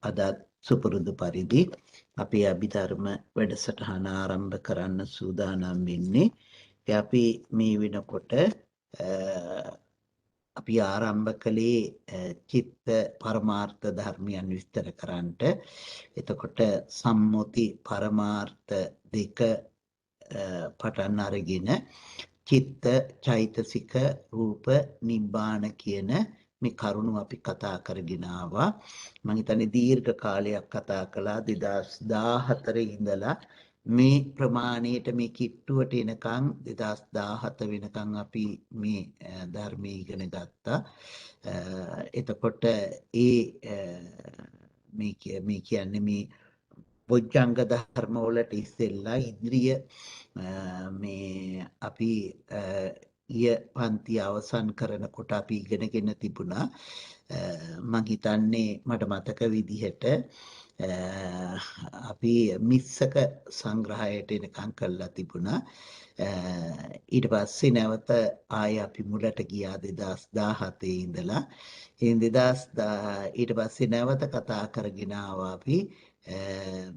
අදත් සුපුරුදු පරිදි අපේ අභිධර්ම වැඩසටහන ආරම්භ කරන්න සූදානම් වෙන්නේ. අපි මේ වෙනකොට අපි ආරම්භ කළේ චිත්ත පරමාර්ථ ධර්මයන් විස්තර කරන්නට. එතකොට සම්මුති පරමාර්ථ දෙක පටන් අරගෙන චිත්ත චෛතසික රූප නිබ්බාන කියන මේ කරුණු අපි කතා කරගෙන ආවා. මම හිතන්නේ දීර්ඝ කාලයක් කතා කළා 2014 ඉඳලා මේ ප්‍රමාණයට මේ කිට්ටුවට එනකන් 2017 වෙනකන් අපි මේ ධර්මයේ ඉගෙන ගත්තා. එතකොට මේ කියන්නේ මේ බොජ්ජංග ධර්ම වලට ඉස්සෙල්ලා ඉන්ද්‍රිය මේ අපි ඊය පන්ති අවසන් කරනකොට අපි ඉගෙනගෙන තිබුණා. මම හිතන්නේ මට මතක විදිහට අපි මිස්සක සංග්‍රහයට එනකම් කරලා තිබුණා. ඊට පස්සේ නැවත ආය අපි මුලට ගියා 2017 ඉඳලා. ඊට පස්සේ නැවත කතා කරගෙන ආවා අපි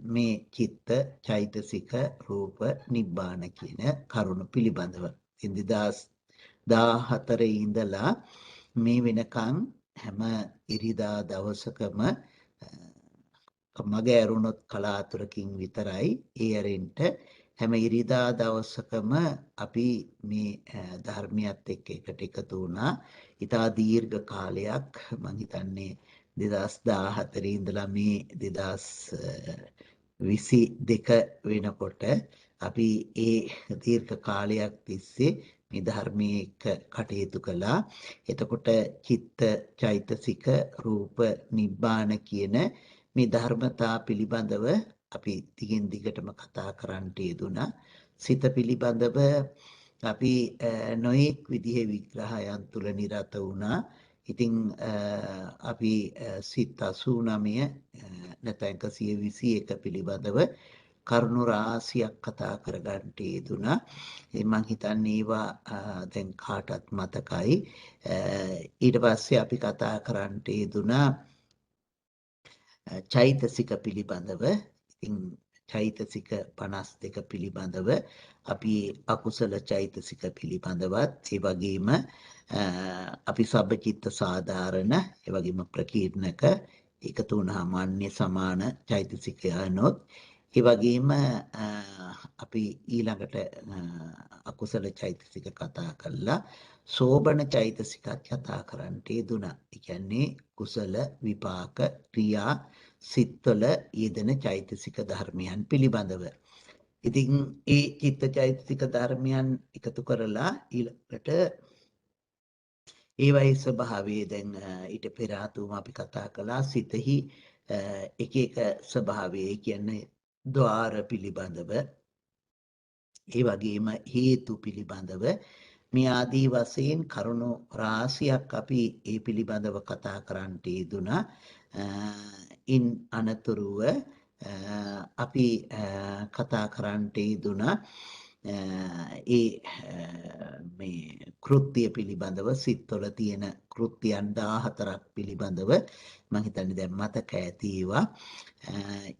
මේ චිත්ත චෛතසික රූප නිබ්බාන කියන කරුණු පිළිබඳව. 2014 ඉඳලා මේ වෙනකන් හැම ඉරිදා දවසකම මග ඇරුණොත් කලාතුරකින් විතරයි ඒ ඇරෙන්න හැම ඉරිදා දවසකම අපි මේ ධර්මියත් එක්ක එකට එකතු වුණා. ඉතා දීර්ඝ කාලයක් මම හිතන්නේ 2014 ඉඳලා මේ 2022 වෙනකොට අපි ඒ දීර්ඝ කාලයක් තිස්සේ මේ ධර්මයේ එක්ක කටයුතු කළා. එතකොට චිත්ත චෛතසික රූප නිබ්බාන කියන මේ ධර්මතා පිළිබඳව අපි දිගින් දිගටම කතා කරන්නට යෙදුණා. සිත පිළිබඳව අපි නොඑක් විදිහේ විග්‍රහයන් තුල නිරත වුණා. ඉතින් අපි සිත් 89 නැත්නම් 121 පිළිබඳව කරුණු රාශියක් කතා කරගන්නට යෙදුණා. මම හිතන්නේ ඒවා දැන් කාටත් මතකයි. ඊට පස්සේ අපි කතා කරන්නට යෙදුණා චෛතසික පිළිබඳව. ඉතින් චෛතසික 52 පිළිබඳව අපි අකුසල චෛතසික පිළිබඳවත් ඒ වගේම අපි සබ්බචිත්ත සාධාරණ ඒ වගේම ප්‍රකීර්ණක එකතු වුණාම අන්‍ය සමාන චෛතසිකයනොත් ඒ වගේම අපි ඊළඟට අකුසල චෛතසික කතා කළා. සෝබන චෛතසිකත් කතා කරන්නට යෙදුණා. ඒ කියන්නේ කුසල විපාක ක්‍රියා සිත්වල යෙදෙන චෛතසික ධර්මයන් පිළිබඳව. ඉතින් ඒ චිත්ත චෛතසික ධර්මයන් එකතු කරලා ඊළඟට ඒවයි ස්වභාවය දැන් ඊට පෙර ආතුම අපි කතා කළා සිතෙහි එක එක ස්වභාවය කියන්නේ ద్వාර පිළිබඳව ඒ වගේම හේතු පිළිබඳව මේ ආදී වශයෙන් කරුණු රාශියක් අපි ඒ පිළිබඳව කතා කරන්නට යෙදුණා. ඉන් අනතුරුව අපි කතා කරන්නට යෙදුණා මේ කෘත්‍ය පිළිබඳව සිත්වල තියෙන කෘත්‍යයන් 14ක් පිළිබඳව මම හිතන්නේ දැන් මතක ඇති ඒවා.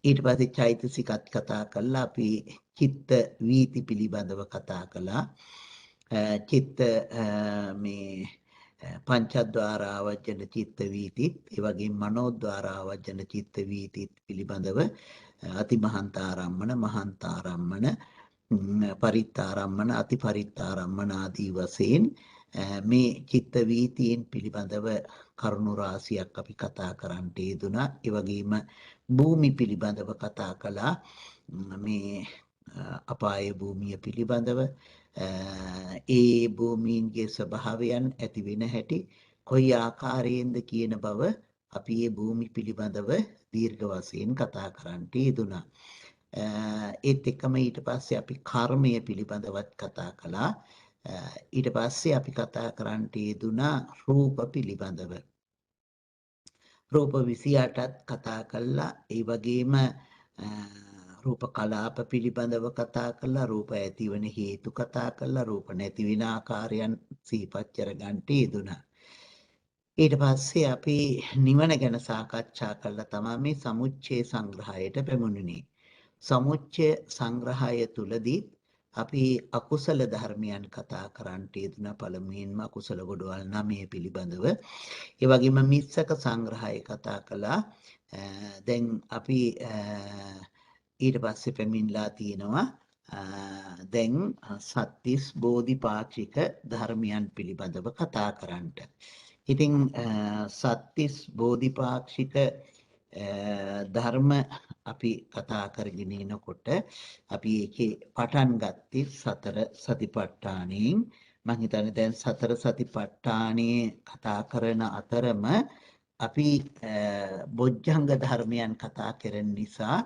ඊට පස්සේ චෛතසිකත් කතා කළා. අපි චිත්ත වීති පිළිබඳව කතා කළා. චිත්ත මේ පංචද්වාර ආවජන චිත්ත වීතිත් ඒ වගේම මනෝද්වාර ආවජන චිත්ත වීතිත් පිළිබඳව අතිමහන්තාරම්මන මහන්තාරම්මන පරිත්තාරම්මන අතිපරිත්තාරම්මන ආදී වශයෙන් මේ චිත්ත වීතීන් පිළිබඳව කරුණු රාශියක් අපි කතා කරන්නට යෙදුණා. ඒ වගේම භූමි පිළිබඳව කතා කළා. මේ අපාය භූමිය පිළිබඳව ඒ භූමීන්ගේ ස්වභාවයන් ඇති වෙන හැටි කොයි ආකාරයෙන්ද කියන බව අපි මේ භූමි පිළිබඳව දීර්ඝ වශයෙන් කතා කරන්නට යෙදුණා. ඒත් එක්කම ඊට පස්සේ අපි කර්මය පිළිබඳවත් කතා කළා. ඊට පස්සේ අපි කතා කරන්නට යෙදුණා රූප පිළිබඳව. රූප 28ත් කතා කළා. ඒ වගේම රූප කලාප පිළිබඳව කතා කළා. රූප ඇතිවන හේතු කතා කළා. රූප නැති වෙන ආකාරයන් සිහිපත් කරගන්නට යෙදුණා. ඊට පස්සේ අපි නිවන ගැන සාකච්ඡා කළා තමයි මේ සමුච්ඡේ සංග්‍රහයට පැමුණුනේ. සමුච්ඡය සංග්‍රහය තුලදී අපි අකුසල ධර්මයන් කතා කරන්නට යෙදුන පළමුවෙන්ම අකුසල ගොඩවල් 9 පිළිබඳව. ඒ වගේම මිස්සක සංග්‍රහය කතා කළා. දැන් අපි ඊට පස්සේ පැමිණලා තියෙනවා දැන් සත්‍තිස් බෝධිපාක්ෂික ධර්මයන් පිළිබඳව කතා කරන්නට. ඉතින් සත්‍තිස් බෝධිපාක්ෂික ධර්ම අපි කතා කරගෙන යනකොට අපි ඒකේ පටන් ගත්තේ සතර සතිපට්ඨානයෙන්. මම හිතන්නේ දැන් සතර සතිපට්ඨානයේ කතා කරන අතරම අපි බොජ්ජංග ධර්මයන් කතා කරන නිසා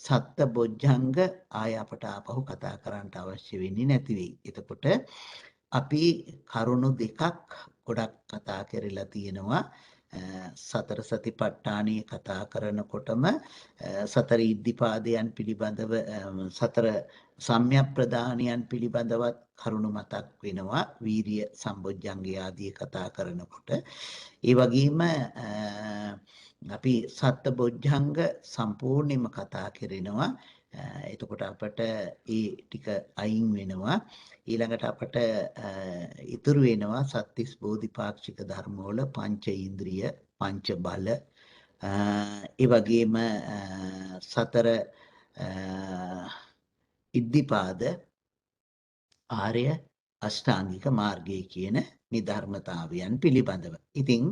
සත්ත බොජ්ජංග ආය අපට ආපහු කතා කරන්න අවශ්‍ය වෙන්නේ නැති වෙයි. එතකොට අපි කරුණු දෙකක් ගොඩක් කතා කරලා තියෙනවා. සතර සතිපට්ඨානය කතා කරනකොටම සතර ඉද්ධිපාදයන් පිළිබඳව සතර සම්‍යක් ප්‍රදානයන් පිළිබඳවත් කරුණු මතක් වෙනවා. වීරිය සම්බොජ්ජංගය ආදී කතා කරනකොට ඒ වගේම අපි සත්ත බොජ්ජංග සම්පූර්ණයෙන්ම කතා කරනවා. එතකොට අපට ඒ ටික අයින් වෙනවා. ඊළඟට අපට ඉතුරු වෙනවා සත්‍තිස් බෝධිපාක්ෂික ධර්ම වල පංච ඉන්ද්‍රිය, පංච බල, ඒ වගේම සතර ඉද්ධිපාද, ආර්ය අෂ්ටාංගික මාර්ගය කියන මේ ධර්මතාවයන් පිළිබඳව. ඉතින්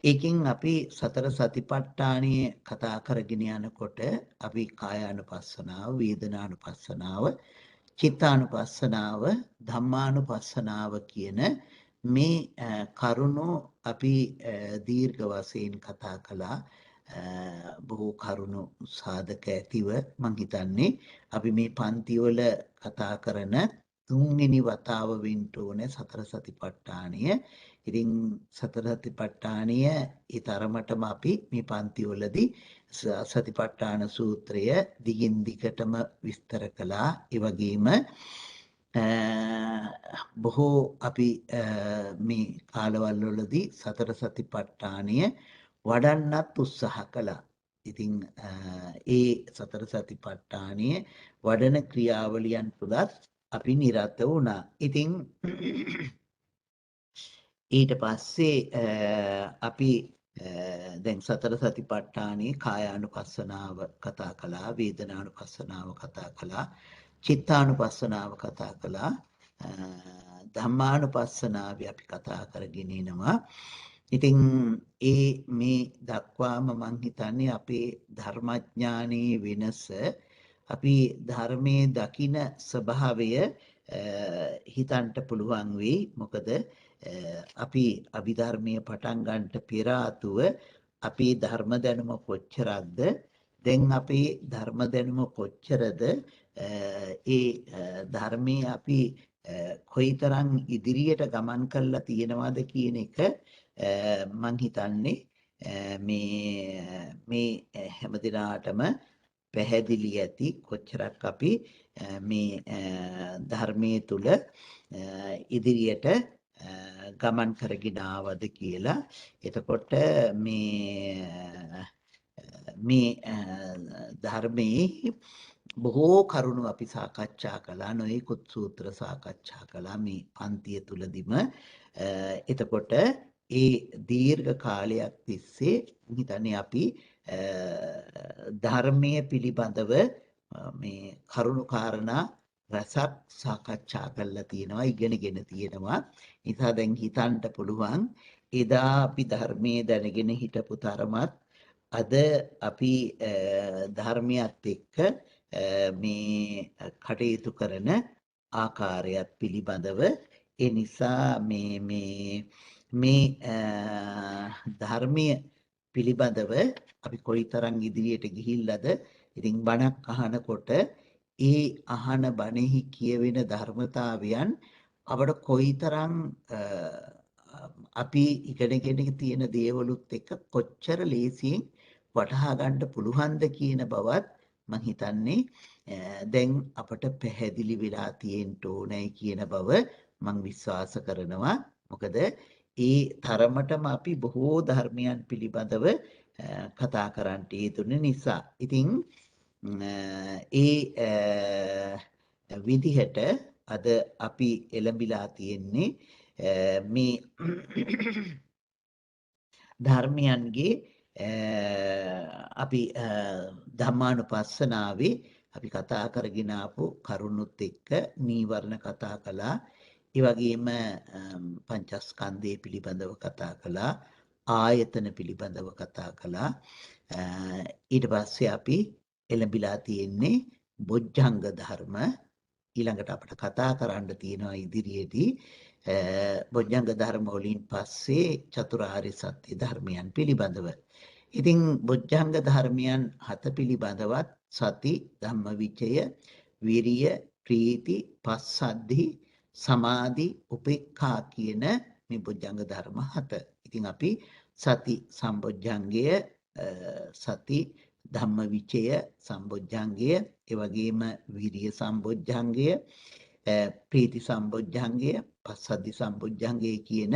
ඒකෙන් අපි සතර සතිපට්ඨානයේ කතා කරගෙන යනකොට අපි කායානුපස්සනාව, වේදනානුපස්සනාව, චිත්තානුපස්සනාව, ධම්මානුපස්සනාව කියන මේ කරුණු අපි දීර්ඝ වශයෙන් කතා කළා. බොහෝ කරුණු සාධක ඇතිව මං හිතන්නේ අපි මේ පන්තිවල කතා කරන තුන්වෙනි වතාව වෙන්න ඕනේ සතර සතිපට්ඨානය. ඉතින් සතර සතිපට්ඨානය ඒ තරමටම අපි මේ පන්තිවලදී සතිපට්ඨාන සූත්‍රය දිගින් දිගටම විස්තර කළා. ඒ වගේම බොහෝ අපි මේ කාලවල වලදී සතර සතිපට්ඨානය වඩන්නත් උත්සාහ කළා. ඉතින් ඒ සතර සතිපට්ඨානය වඩන ක්‍රියාවලියන් තුලත් අපි නිරත වුණා. ඉතින් ඊට පස්සේ අපි දැන් සතර සතිපට්ඨානයේ කායානුපස්සනාව කතා කළා, වේදනානුපස්සනාව කතා කළා, චිත්තානුපස්සනාව කතා කළා, ධම්මානුපස්සනාව අපි කතා කරගෙන එනවා. ඉතින් මේ දක්වාම මං හිතන්නේ අපේ ධර්මඥානයේ වෙනස, අපි ධර්මයේ දකින ස්වභාවය හිතන්ට පුළුවන් වෙයි. මොකද අපි අභිධර්මයේ පටන් ගන්නට පෙර ආතුව අපේ ධර්ම දැනුම කොච්චරක්ද, දැන් අපේ ධර්ම දැනුම කොච්චරද, ඒ ධර්මයේ අපි කොයිතරම් ඉදිරියට ගමන් කරලා තියෙනවද කියන එක මං හිතන්නේ මේ හැමදිනාටම පැහැදිලි ඇති. කොච්චරක් අපි මේ ධර්මයේ තුල ඉදිරියට ගමන් කරගෙන ආවද කියලා. එතකොට මේ ධර්මයේ බොහෝ කරුණු අපි සාකච්ඡා කළා. නොයෙකුත් සූත්‍ර සාකච්ඡා කළා මේ පන්තිය තුලදිම. එතකොට ඒ දීර්ඝ කාලයක් තිස්සේ හිතන්නේ අපි ධර්මයේ පිළිබඳව මේ කරුණු කාරණා රසක් සාකච්ඡා කරලා තියෙනවා, ඉගෙනගෙන තියෙනවා. නිසා දැන් හිතන්න පුළුවන් එදා අපි ධර්මයේ දැනගෙන හිටපු තරමත් අද අපි ධර්මයත් එක්ක මේ කටයුතු කරන ආකාරයත් පිළිබඳව. ඒ නිසා මේ ධර්මීය පිළිබඳව අපි කොයිතරම් ඉදිරියට ගිහිල්ලාද. ඉතින් බණක් අහනකොට ඒ අහන බණෙහි කියවෙන ධර්මතාවයන් අපට කොයිතරම් අපි ඉගෙනගෙන තියෙන දේවලුත් එක්ක කොච්චර ලේසියෙන් වටහා ගන්න පුළුවන්ද කියන බවත් මම හිතන්නේ දැන් අපට පැහැදිලි වෙලා තියෙන්න ඕනේ කියන බව මම විශ්වාස කරනවා. මොකද ඒ තරමටම අපි බොහෝ ධර්මයන් පිළිබඳව කතා කරන්නට යෙදුන නිසා. ඉතින් විදිහට අද අපි එළඹිලා තියෙන්නේ මේ ධර්මයන්ගේ අපි ධම්මානුපස්සනාවේ අපි කතා කරගෙන ආපු කරුණුත් එක්ක නීවරණ කතා කළා. ඒ වගේම පංචස්කන්ධය පිළිබඳව කතා කළා. ආයතන පිළිබඳව කතා කළා. ඊට පස්සේ අපි එළඹිලා තියෙන්නේ බොජ්ජංග ධර්ම. ඊළඟට අපිට කතා කරන්න තියෙනවා ඉදිරියේදී බොජ්ජංග ධර්ම වලින් පස්සේ චතුරාර්ය සත්‍ය ධර්මයන් පිළිබඳව. ඉතින් බොජ්ජංග ධර්මයන් 7 පිළිබඳවත් සති, ධම්මවිචය, විරිය, ප්‍රීති, පස්සද්ධි, සමාධි, උපේක්ඛා කියන මේ බොජ්ජංග ධර්ම 7. ඉතින් අපි සති සම්බොජ්ජංගය, සති ධම්මවිචය සම්බොජ්ජංගය, ඒ වගේම විරිය සම්බොජ්ජංගය, ප්‍රීති සම්බොජ්ජංගය, පස්සද්ධි සම්බොජ්ජංගය කියන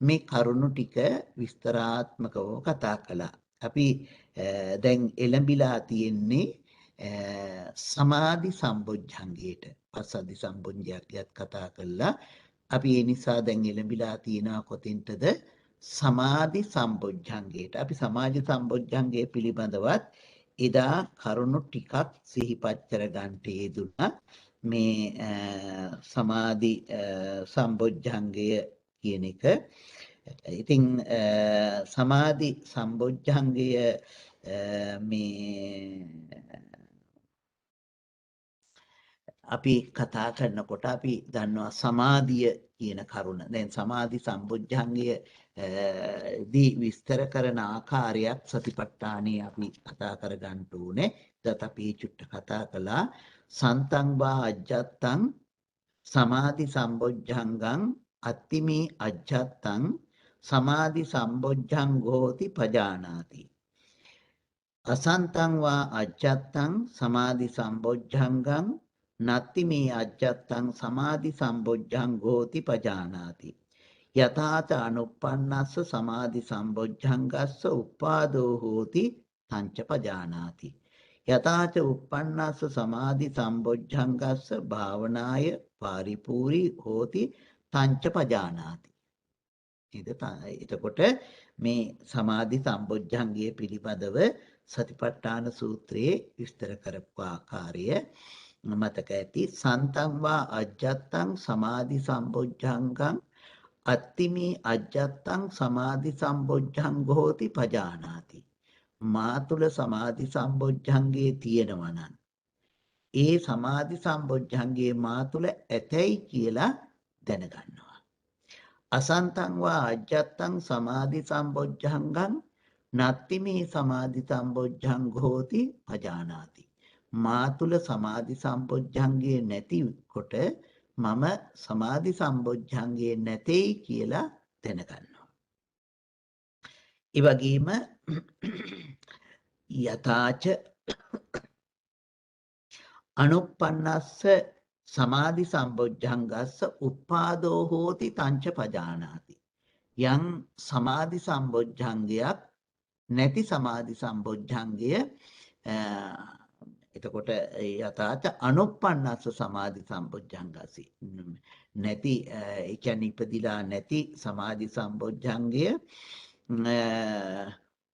මේ කරුණු ටික විස්තරාත්මකව කතා කළා. අපි දැන් එළඹිලා තියෙන්නේ සමාධි සම්බොජ්ජංගයට. පස්සද්ධි සම්බොජ්ජංගයත් කතා කළා. අපි ඒ නිසා දැන් එළඹිලා තියෙනවා කොතෙන්ටද? සමාධි සම්බොජ්ජංගයට. අපි සමාධි සම්බොජ්ජංගය පිළිබඳවත් එදා කරුණු ටිකක් සිහිපත් කර ගන්නට යෙදුණා. මේ සමාධි සම්බොජ්ජංගය කියන එක. ඉතින් සමාධි සම්බොජ්ජංගය මේ අපි කතා කරනකොට අපි දන්නවා සමාධිය කියන කරුණ. දැන් සමාධි සම්බොජ්ජංගය දී විස්තර කරන ආකාරයක් සතිපට්ඨානේ අපි කතා කරගන්න ඕනේ. දත අපි චුට්ට කතා කළා. සන්තං වා අජ්ජත්තං සමාධි සම්බොජ්ජංගං අත්තිමේ අජ්ජත්තං සමාධි සම්බොජ්ජංගෝති පජානාති. අසන්තං වා අජ්ජත්තං සමාධි සම්බොජ්ජංගං නත්ති මේ අජ්ජත්තං සමාධි සම්බොජ්ජංගෝති පජානාති. යථාච අනුප්පන්නස්ස සමාධි සම්බොජ්ජංගස්ස උපාදෝ හෝති තංච පජානාති. යථාච උප්පන්නස්ස සමාධි සම්බොජ්ජංගස්ස භාවනාය පාරිපූරී හෝති තංච පජානාති. එතකොට මේ සමාධි සම්බොජ්ජංගය පිළිබඳව සතිපට්ඨාන සූත්‍රයේ විස්තර කරපු ආකාරය මතක ඇති. සන්තං වා අජ්ජත්තං සමාධි සම්බොජ්ජංගං අත්තිමේ අජ්ජත්තං සමාධි සම්බොජ්ජංගෝ හෝති පජානාති. මා තුල සමාධි සම්බොජ්ජංගේ තියෙනවා නම් ඒ සමාධි සම්බොජ්ජංගේ මා තුල ඇතැයි කියලා දැනගන්නවා. අසන්තං වා අජ්ජත්තං සමාධි සම්බොජ්ජංගං නත්ති මේ සමාධි සම්බොජ්ජංගෝ හෝති පජානාති. මා තුල සමාධි සම්බොජ්ජංගේ නැතිකොට මම සමාධි සම්බොජ්ජංගේ නැtei කියලා දැනගන්නවා. ඒ වගේම යථාච අනුප්පන්නස්ස සමාධි සම්බොජ්ජංගස්ස උපාදෝ හෝති තංච පජානාති. යම් සමාධි සම්බොජ්ජංගයක් නැති සමාධි සම්බොජ්ජංගය එතකොට යථාච අනුප්පන්නස්ස සමාධි සම්බොජ්ජංගසි නැති ඒ කියන්නේ ඉපදිලා නැති සමාධි සම්බොජ්ජංගය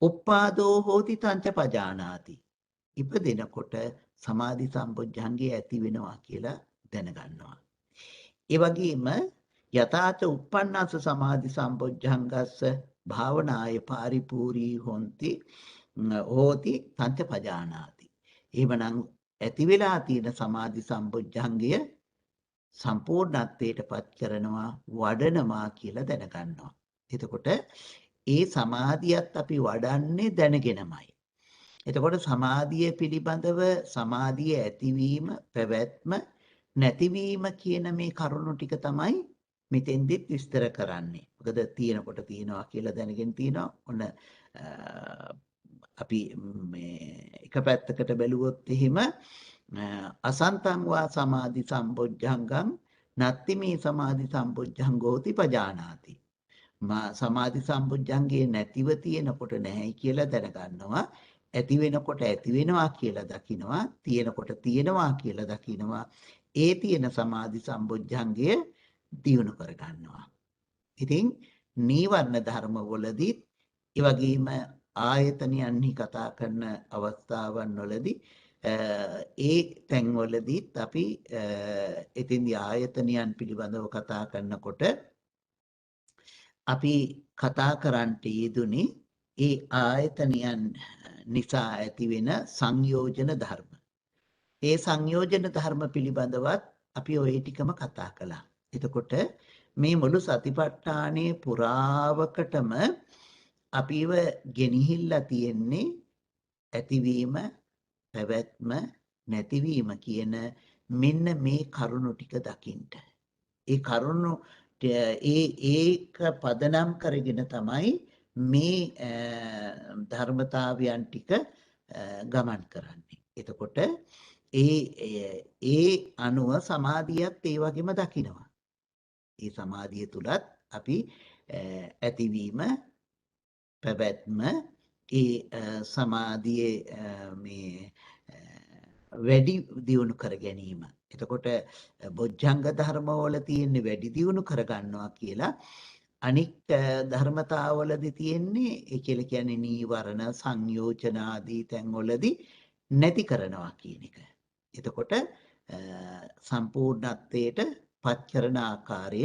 උපාදෝ හෝති තංච පජානාති. ඉපදෙනකොට සමාධි සම්බොජ්ජංගය ඇති වෙනවා කියලා දැනගන්නවා. ඒ වගේම යථාච උප්පන්නස්ස සමාධි සම්බොජ්ජංගස්ස භාවනාය පාරිපූරී හොಂತಿ හෝති තංච පජානාති. එහෙමනම් ඇති වෙලා තියෙන සමාධි සම්බොජ්ජංගය සම්පූර්ණත්වයට පත් කරනවා වඩනවා කියලා දැනගන්නවා. එතකොට ඒ සමාධියත් අපි වඩන්නේ දැනගෙනමයි. එතකොට සමාධිය පිළිබඳව සමාධිය ඇතිවීම පැවැත්ම නැතිවීම කියන මේ කරුණු ටික තමයි මෙතෙන්දිත් විස්තර කරන්නේ. මොකද තියෙනකොට තියනවා කියලා දැනගෙන තියනවා. ඔන්න අපි මේ එක පැත්තකට බැලුවොත් එහෙම අසන්තං වා සමාධි සම්බොජ්ජංගං නත්ති මේ සමාධි සම්බොජ්ජංගෝති පජානාති. සමාධි සම්පොඥංගේ නැතිව තියෙනකොට නැහැ කියලා දැනගන්නවා. ඇති වෙනකොට ඇති වෙනවා කියලා දකිනවා. තියෙනකොට තියෙනවා කියලා දකිනවා. ඒ තියෙන සමාධි සම්පොඥංගය දියුණු කරගන්නවා. ඉතින් නීවරණ ධර්ම වලදීත් ඒ වගේම ආයතනයන්හි කතා කරන අවස්ථාවන් වලදී ඒ තැන්වලදීත් අපි එතෙන්දී ආයතනයන් පිළිබඳව කතා කරනකොට අපි කතා කරන්නට යෙදුනේ ඒ ආයතනයන් නිසා ඇතිවෙන සංයෝජන ධර්ම. ඒ සංයෝජන ධර්ම පිළිබඳවත් අපි ওই ටිකම කතා කළා. එතකොට මේ මුළු සතිපට්ඨානයේ පුරාවකටම අපිව ගෙනිහිල්ලා තියෙන්නේ ඇතිවීම, පැවැත්ම, නැතිවීම කියන මෙන්න මේ කරුණු ටික දකින්න. ඒ කරුණු ඒක පදනම් කරගෙන තමයි මේ ධර්මතාවයන් ටික ගමන් කරන්නේ. එතකොට ඒ අනුව සමාධියත් ඒ වගේම දකිනවා. ඒ සමාධිය තුලත් අපි ඇතිවීම, පැවැත්ම, ඒ සමාධියේ මේ වැඩි දියුණු කර ගැනීම. එතකොට බොජ්ජංග ධර්මවල තියෙන වැඩි දියුණු කරගන්නවා කියලා අනික් ධර්මතාවවලදී තියෙන්නේ ඒ කියලා කියන්නේ නීවරණ සංයෝජන ආදී තැන්වලදී නැති කරනවා කියන එක. එතකොට සම්පූර්ණත්වයට පත් කරන ආකාරය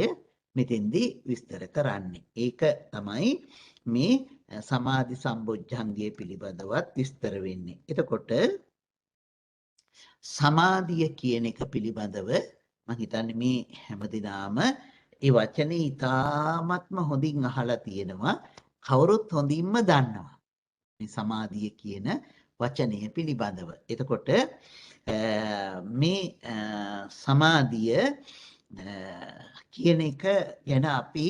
මෙතෙන්දී විස්තර කරන්නේ. ඒක තමයි මේ සමාධි සම්බොජ්ජංගය පිළිබඳවත් විස්තර වෙන්නේ. එතකොට සමාධිය කියන එක පිළිබඳව මම හිතන්නේ මේ හැමදිනාම ඒ වචනේ ඉතාමත්ම හොඳින් අහලා තියෙනවා. කවුරුත් හොඳින්ම දන්නවා මේ සමාධිය කියන වචනය පිළිබඳව. එතකොට මේ සමාධිය කියන එක ගැන අපි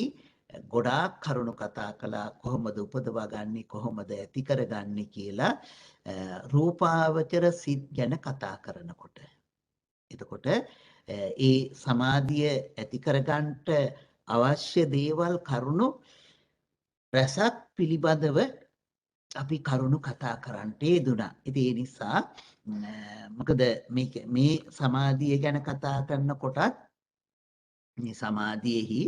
ගොඩාක් කරුණු කතා කළා. කොහොමද උපදවා ගන්නෙ, කොහොමද ඇති කරගන්නේ කියලා රූපාවචර සිත් ගැන කතා කරනකොට. එතකොට ඒ සමාධිය ඇති කරගන්නට අවශ්‍ය දේවල් කරුණු රසක් පිළිබඳව අපි කරුණු කතා කරන්නට යෙදුණා. ඉතින් ඒ නිසා මොකද මේ සමාධිය ගැන කතා කරනකොටත් මේ සමාධියෙහි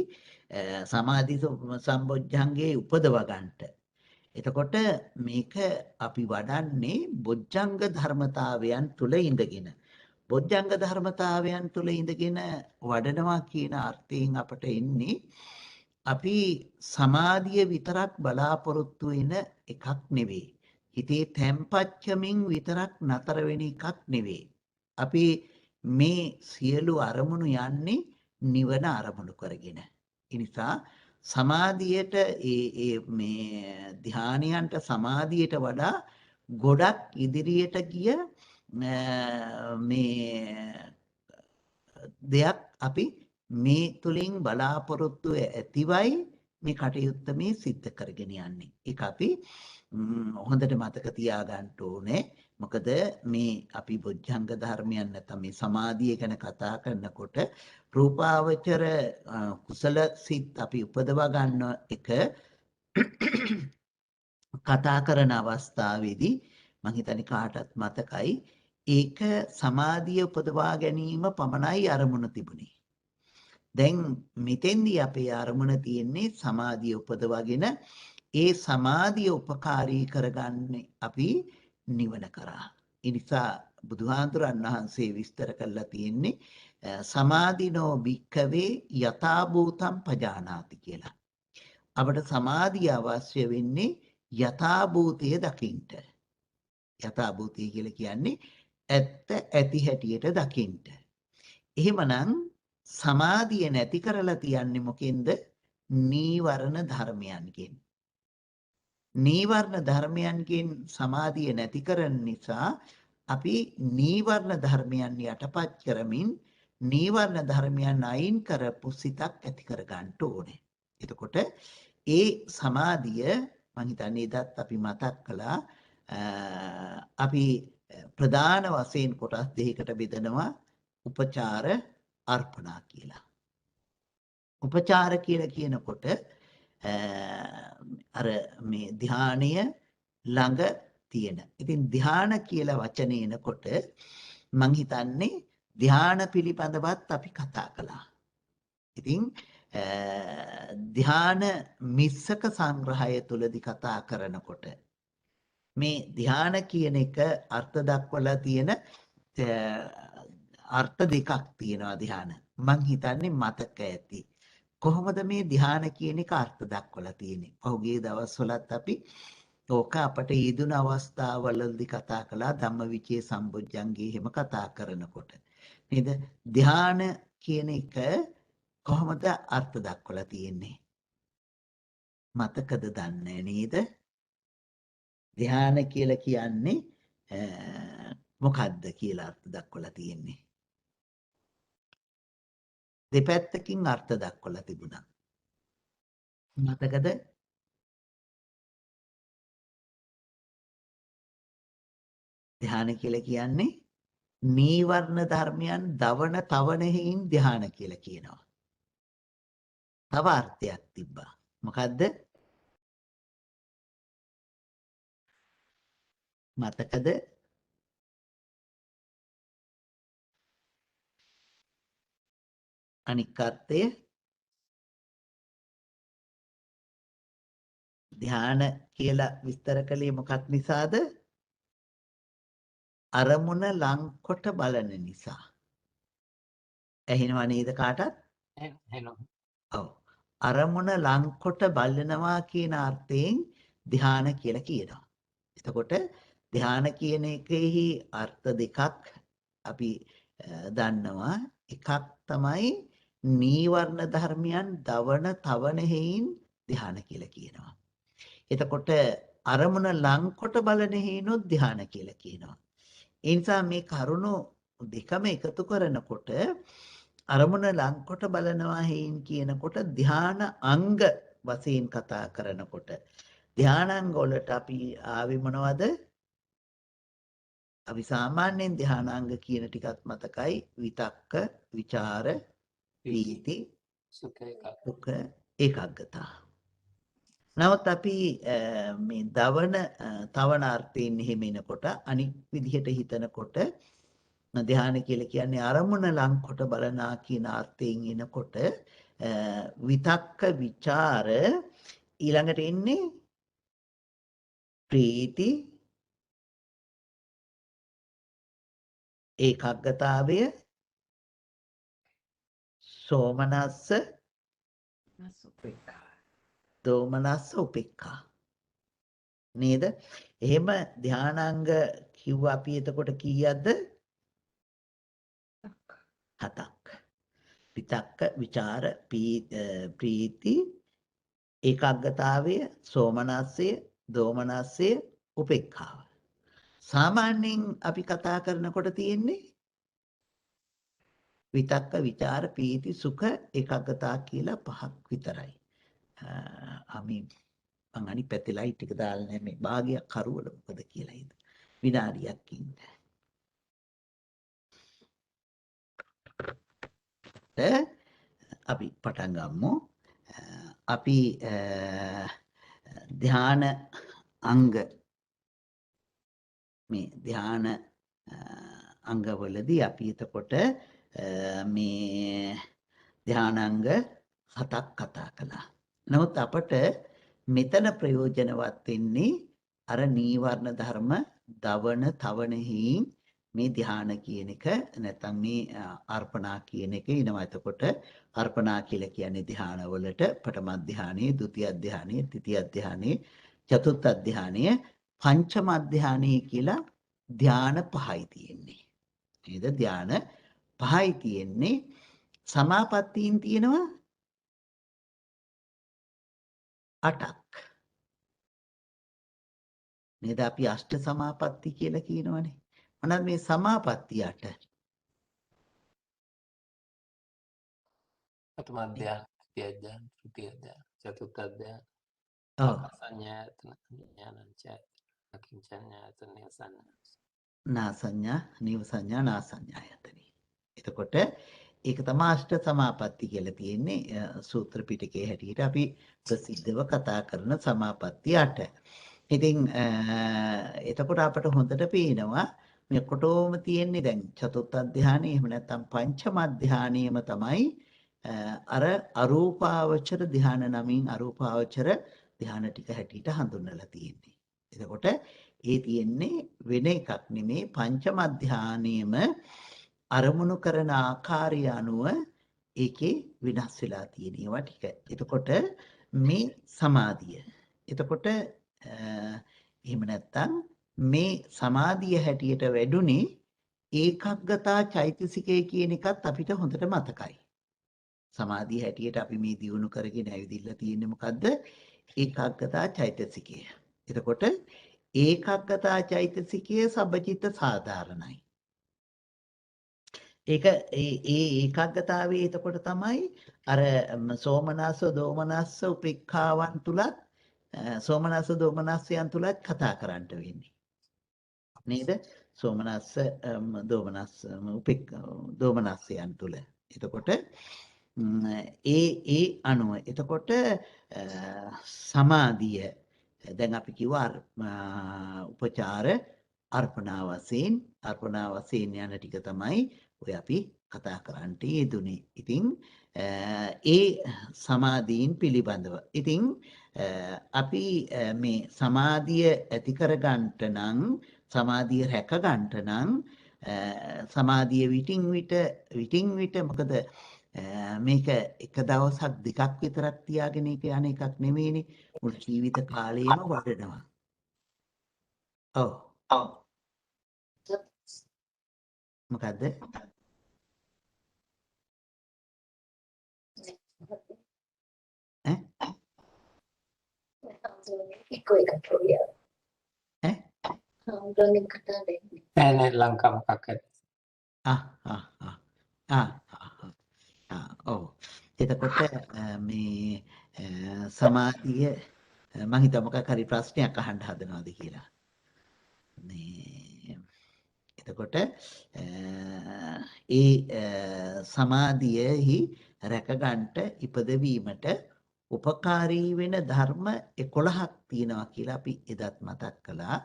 සමාධි සම්බොජ්ජංගේ උපදව ගන්නට. එතකොට මේක අපි වඩන්නේ බොජ්ජංග ධර්මතාවයන් තුල ඉඳගෙන. බොජ්ජංග ධර්මතාවයන් තුල ඉඳගෙන වඩනවා කියන අර්ථයෙන් අපට එන්නේ අපි සමාධිය විතරක් බලාපොරොත්තු වෙන එකක් නෙවෙයි. හිතේ තැම්පච්චමින් විතරක් නතර වෙන එකක් නෙවෙයි. අපි මේ සියලු අරමුණු යන්නේ නිවන අරමුණු කරගෙන. ඒ නිසා සමාධියට මේ ධානයන්ට සමාධියට වඩා ගොඩක් ඉදිරියට ගිය මේ දෙයක් අපි මේ තුලින් බලාපොරොත්තු ඇතිවයි මේ කටයුත්ත මේ සිද්ධ කරගෙන යන්නේ. ඒක අපි හොඳට මතක තියාගන්න ඕනේ. මොකද මේ අපි බොජ්ජංග ධර්මයන් නැත්නම් මේ සමාධිය ගැන කතා කරනකොට රූපාවචර කුසල සිත් අපි උපදවා ගන්න එක කතා කරන අවස්ථාවේදී මම හිතන්නේ කාටත් මතකයි ඒක සමාධිය උපදවා ගැනීම පමණයි අරමුණ තිබුණේ. දැන් මෙතෙන්දී අපේ අරමුණ තියෙන්නේ සමාධිය උපදවගෙන ඒ සමාධිය උපකාරී කරගන්නේ අපි නිවන කරා. ඒ නිසා බුදුහාඳුරන් වහන්සේ විස්තර කරලා තියෙන්නේ සමාධිනෝ භික්ඛවේ යථා භූතං පජානාති කියලා. අපට සමාධිය අවශ්‍ය වෙන්නේ යථා භූතය දකින්න. යථා භූතය කියලා කියන්නේ ඇත්ත ඇති හැටියට දකින්න. එහෙමනම් සමාධිය නැති කරලා තියන්නේ මොකෙන්ද? නීවරණ ධර්මයන්ගෙන්. නීවරණ ධර්මයන්ගෙන් සමාධිය නැති කරන නිසා අපි නීවරණ ධර්මයන් යටපත් කරමින් නීවරණ ධර්මයන් අයින් කරපු සිතක් ඇති කර ගන්න ඕනේ. එතකොට ඒ සමාධිය මම හිතන්නේ එදත් අපි මතක් කළා. අපි ප්‍රධාන වශයෙන් කොටස් දෙකකට බෙදනවා උපචාර අර්පණා කියලා. උපචාර කියලා කියනකොට අර මේ ධානය ළඟ තියෙන. ඉතින් ධාන කියලා වචනේ එනකොට මං හිතන්නේ ධාන පිළිබඳවත් අපි කතා කළා. ඉතින් ධාන මිස්සක සංග්‍රහය තුලදී කතා කරනකොට මේ ධාන කියන එක අර්ථ දක්වලා තියෙන අර්ථ දෙකක් තියෙනවා ධාන. මං හිතන්නේ මතක ඇති. කොහොමද මේ ධාන කියන එක අර්ථ දක්වලා තියෙන්නේ? පහුගිය දවස්වලත් අපි ඕක අපට ඊදුන අවස්ථාවවලදී කතා කළා ධම්මවිචේ සම්බොජ්ජංගේ එහෙම කතා කරනකොට. නේද? ධාන කියන එක කොහොමද අර්ථ දක්වලා තියෙන්නේ? මතකද දන්නේ නේද? ධාන කියලා කියන්නේ මොකද්ද කියලා අර්ථ දක්වලා තියෙන්නේ? දෙපැත්තකින් අර්ථ දක්වලා තිබුණා. මතකද? ධාන කියලා කියන්නේ නීවරණ ධර්මයන් දවන තවනෙහින් ධාන කියලා කියනවා. තව අර්ථයක් තිබ්බා. මොකද්ද? මතකද? අනික් අර්ථය ධාන කියලා විස්තර කළේ මොකක් නිසාද? අරමුණ ලංකොට බලන නිසා. ඇහෙනව නේද කාටත්? ඔව්. අරමුණ ලංකොට බලනවා කියන අර්ථයෙන් ධාන කියලා කියනවා. එතකොට ධාන කියන එකෙහි අර්ථ දෙකක් අපි දන්නවා. එකක් තමයි නීවරණ ධර්මයන් දවන තවන හේයින් ධාන කියලා කියනවා. එතකොට අරමුණ ලංකොට බලන හේනොත් ධාන කියලා කියනවා. ඒ නිසා මේ කරුණු දෙකම එකතු කරනකොට අරමුණ ලංකොට බලනවා හේයින් කියනකොට ධාන අංග වශයෙන් කතා කරනකොට ධානාංග වලට අපි ආවේ මොනවද? අපි සාමාන්‍යයෙන් ධානාංග කියන ටිකත් මතකයි. විතක්ක, විචාර, පීති, සුඛ, ඒකාග්‍රතාව. නමුත් අපි මේ දවන තවන අර්ථයෙන් එහෙම එනකොට අනික් විදිහට හිතනකොට ධානය කියලා කියන්නේ අරමුණ ලංකොට බලනා කියන අර්ථයෙන් එනකොට විතක්ක, විචාර ඊළඟට එන්නේ ප්‍රීති, ඒකාග්‍රතාවය, සෝමනස්ස, දෝමනස්ස, උපේක්ඛා. නේද? එහෙම ධානාංග කිව්ව අපි එතකොට කීයක්ද? 7ක්. විතක්ක, විචාර, ප්‍රීති, ඒකාග්‍රතාවය, සෝමනස්සය, දෝමනස්සය, උපේක්ඛාව. සාමාන්‍යයෙන් අපි කතා කරනකොට තියෙන්නේ විතක්ක, විචාර, පීති, සුඛ, ඒකාග්‍රතාව කියලා 5ක් විතරයි. අපි මං අනිත් පැත්තේ ලයිට් එක දාලා නැහැ මේ භාගයක් කරුවල මොකද කියලා හිත. විනාඩියක් ඉන්න. අපි පටන් ගමු. අපි ධාන අංග මේ ධාන අංගවලදී අපි එතකොට මේ ධානාංග 7ක් කතා කළා. නමුත් අපට මෙතන ප්‍රයෝජනවත් වෙන්නේ අර නීවරණ ධර්ම දවන තවනෙහි මේ ධාන කියන එක නැත්නම් මේ අර්පණා කියන එක එනවා. එතකොට අර්පණා කියලා කියන්නේ ධාන වලට පඨම ධානයේ, ဒုတိ ය ධානයේ, තෘතිය ධානයේ, චතුර්ථ ධානයේ, පංචම ධානයේ කියලා ධාන 5යි තියෙන්නේ. නේද? ධාන 5යි තියෙන්නේ. සමාපත්තීන් තියෙනවා 8ක්. නේද? අපි අෂ්ට සමාපatti කියලා කියනවනේ. මොනවාද මේ සමාපatti 8? प्रथम अध्याय, द्वितीय अध्याय, तृतीय अध्याय, चतुर्थ अध्याय, ඔව්. संज्ञायतन, ज्ञानंचयतन, अकिंचन्यायतन, निवसन्यास. නා සංඥා, නිව සංඥා, නා සංඥායතනෙ. එතකොට ඒක තමයි අෂ්ට සමාපatti කියලා තියෙන්නේ සූත්‍ර පිටකයේ හැටියට අපි ප්‍රසිද්ධව කතා කරන සමාපatti 8. ඉතින් එතකොට අපට හොඳට පේනවා මේ කොටෝම තියෙන්නේ දැන් චතුර්ථ ධානය එහෙම නැත්නම් පංචම ධානයම තමයි අර අරූපාවචර ධාන නමින් අරූපාවචර ධාන ටික හැටියට හඳුන්වලා තියෙන්නේ. එතකොට ඒ තියෙන්නේ වෙන එකක් නෙමේ පංචම ධානයේම අරමුණු කරන ආකාරය අනුව ඒකේ වෙනස් වෙලා තියෙන ඒවා ටික. එතකොට මේ සමාධිය. එතකොට එහෙම නැත්නම් මේ සමාධිය හැටියට වැඩුණේ ඒකග්ගතා චෛතසිකය කියන එකත් අපිට හොඳට මතකයි. සමාධිය හැටියට අපි මේ දියුණු කරගෙන ඇවිදින්න තියෙන්නේ මොකද්ද? ඒකග්ගතා චෛතසිකය. එතකොට ඒකග්ගතා චෛතසිකය සබ්බචිත්ත සාධාරණයි. ඒක ඒ ඒකාග්‍රතාවයේ එතකොට තමයි අර සෝමනස්ස දෝමනස්ස උපේක්ඛාවන් තුලත් සෝමනස්ස දෝමනස්සයන් තුලත් කතා කරන්න වෙන්නේ නේද? සෝමනස්ස දෝමනස්ස දෝමනස්සයන් තුල. එතකොට ඒ අනුව එතකොට සමාධිය දැන් අපි කිව්වා උපචාර අර්පණා වශයෙන් යන ටික තමයි ඔය අපි කතා කරන්නට යෙදුනේ. ඉතින් ඒ සමාධීන් පිළිබඳව. ඉතින් අපි මේ සමාධිය ඇති කරගන්නට නම් සමාධිය රැක ගන්නට නම් සමාධිය විටින් විට මොකද මේක එක දවසක් දෙකක් විතරක් තියාගෙන ඒක යන එකක් නෙමෙයිනේ. මුළු ජීවිත කාලයම වඩනවා. ඔව්. මොකද්ද? නෑ ලංකා මොකක් හරි. ඔව්. එතකොට මේ සමාධිය මම හිතුවා මොකක් හරි ප්‍රශ්නයක් අහන්න හදනවාද කියලා. මේ එතකොට ඒ සමාධියෙහි රැකගන්නට ඉපදවීමට උපකාරී වෙන ධර්ම 11ක් තියෙනවා කියලා අපි එදත් මතක් කළා.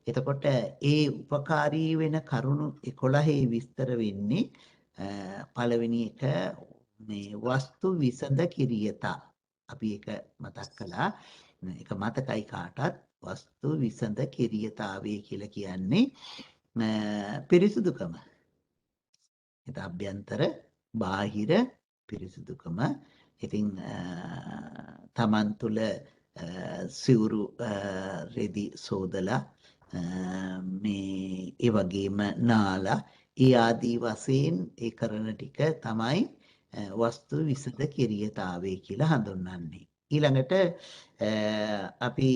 එතකොට ඒ උපකාරී වෙන කරුණු 11 විස්තර වෙන්නේ පළවෙනි එක මේ වස්තු විසඳ කිරියතා. අපි ඒක මතක් කළා. ඒක මතකයි කාටත් වස්තු විසඳ කිරියතාවේ කියලා කියන්නේ පිරිසුදුකම. ඒක අභ්‍යන්තර බාහිර පිරිසුදුකම. ඉතින් තමන් තුළ සිවුරු රෙදි සෝදලා මේ ඒ වගේම නාලා ඒ ආදී වශයෙන් ඒ කරන ටික තමයි වස්තු විසඳ කිරියතාවේ කියලා හඳුන්වන්නේ. ඊළඟට අපි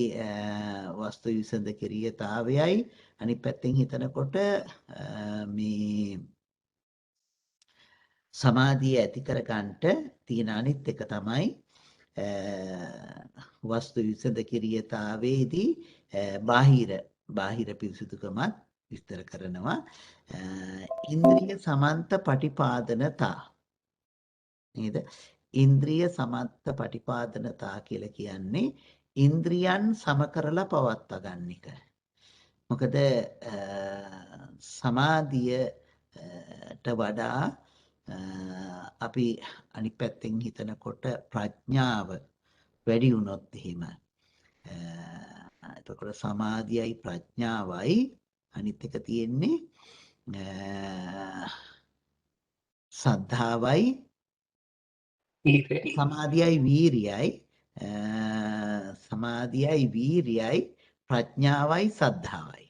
වස්තු විසඳ කිරියතාවයයි අනිත් පැත්තෙන් හිතනකොට මේ සමාධිය ඇති කරගන්නට තියෙන අනිත් එක තමයි වස්තු විසඳ කිරියතාවේදී බාහිර පිරිසුදුකමත් විස්තර කරනවා. ඉන්ද්‍රිය සමන්ත පටිපාදනතා නේද? ඉන්ද්‍රිය සමන්ත පටිපාදනතා කියලා කියන්නේ ඉන්ද්‍රියන් සම කරලා පවත්වා ගන්න එක. මොකද සමාධියට වඩා අපි අනිත් පැත්තෙන් හිතනකොට ප්‍රඥාව වැඩි වුණොත් එහෙම එතකොට සමාධියයි ප්‍රඥාවයි අනිත් එක තියෙන්නේ සද්ධාවයි සමාධියයි වීරියයි ප්‍රඥාවයි සද්ධාවයි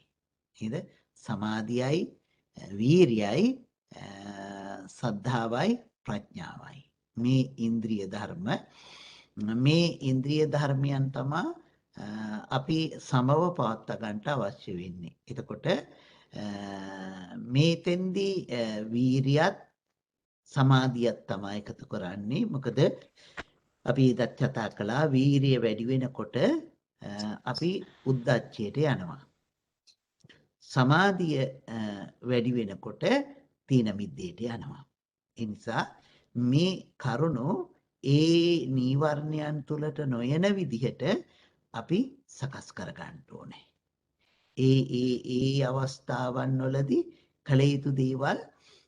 නේද? සමාධියයි වීරියයි සද්ධාවයි ප්‍රඥාවයි මේ ඉන්ද්‍රිය ධර්ම. මේ ඉන්ද්‍රිය ධර්මයන් තමයි අපි සමව පවත්වා ගන්නට අවශ්‍ය වෙන්නේ. එතකොට මේතෙන්දී වීරියත් සමාධියත් තමයි එකතු කරන්නේ. මොකද අපි ඉදත් කතා කළා වීරිය වැඩි වෙනකොට අපි උද්දච්චයට යනවා. සමාධිය වැඩි වෙනකොට තීන මිද්දේට යනවා. ඒ නිසා මේ කරුණු ඒ නීවරණයන් තුළට නොයන විදිහට අපි සකස් කරගන්න ඕනේ. ඒ අවස්ථාවන් වලදී කළ යුතු දේවල්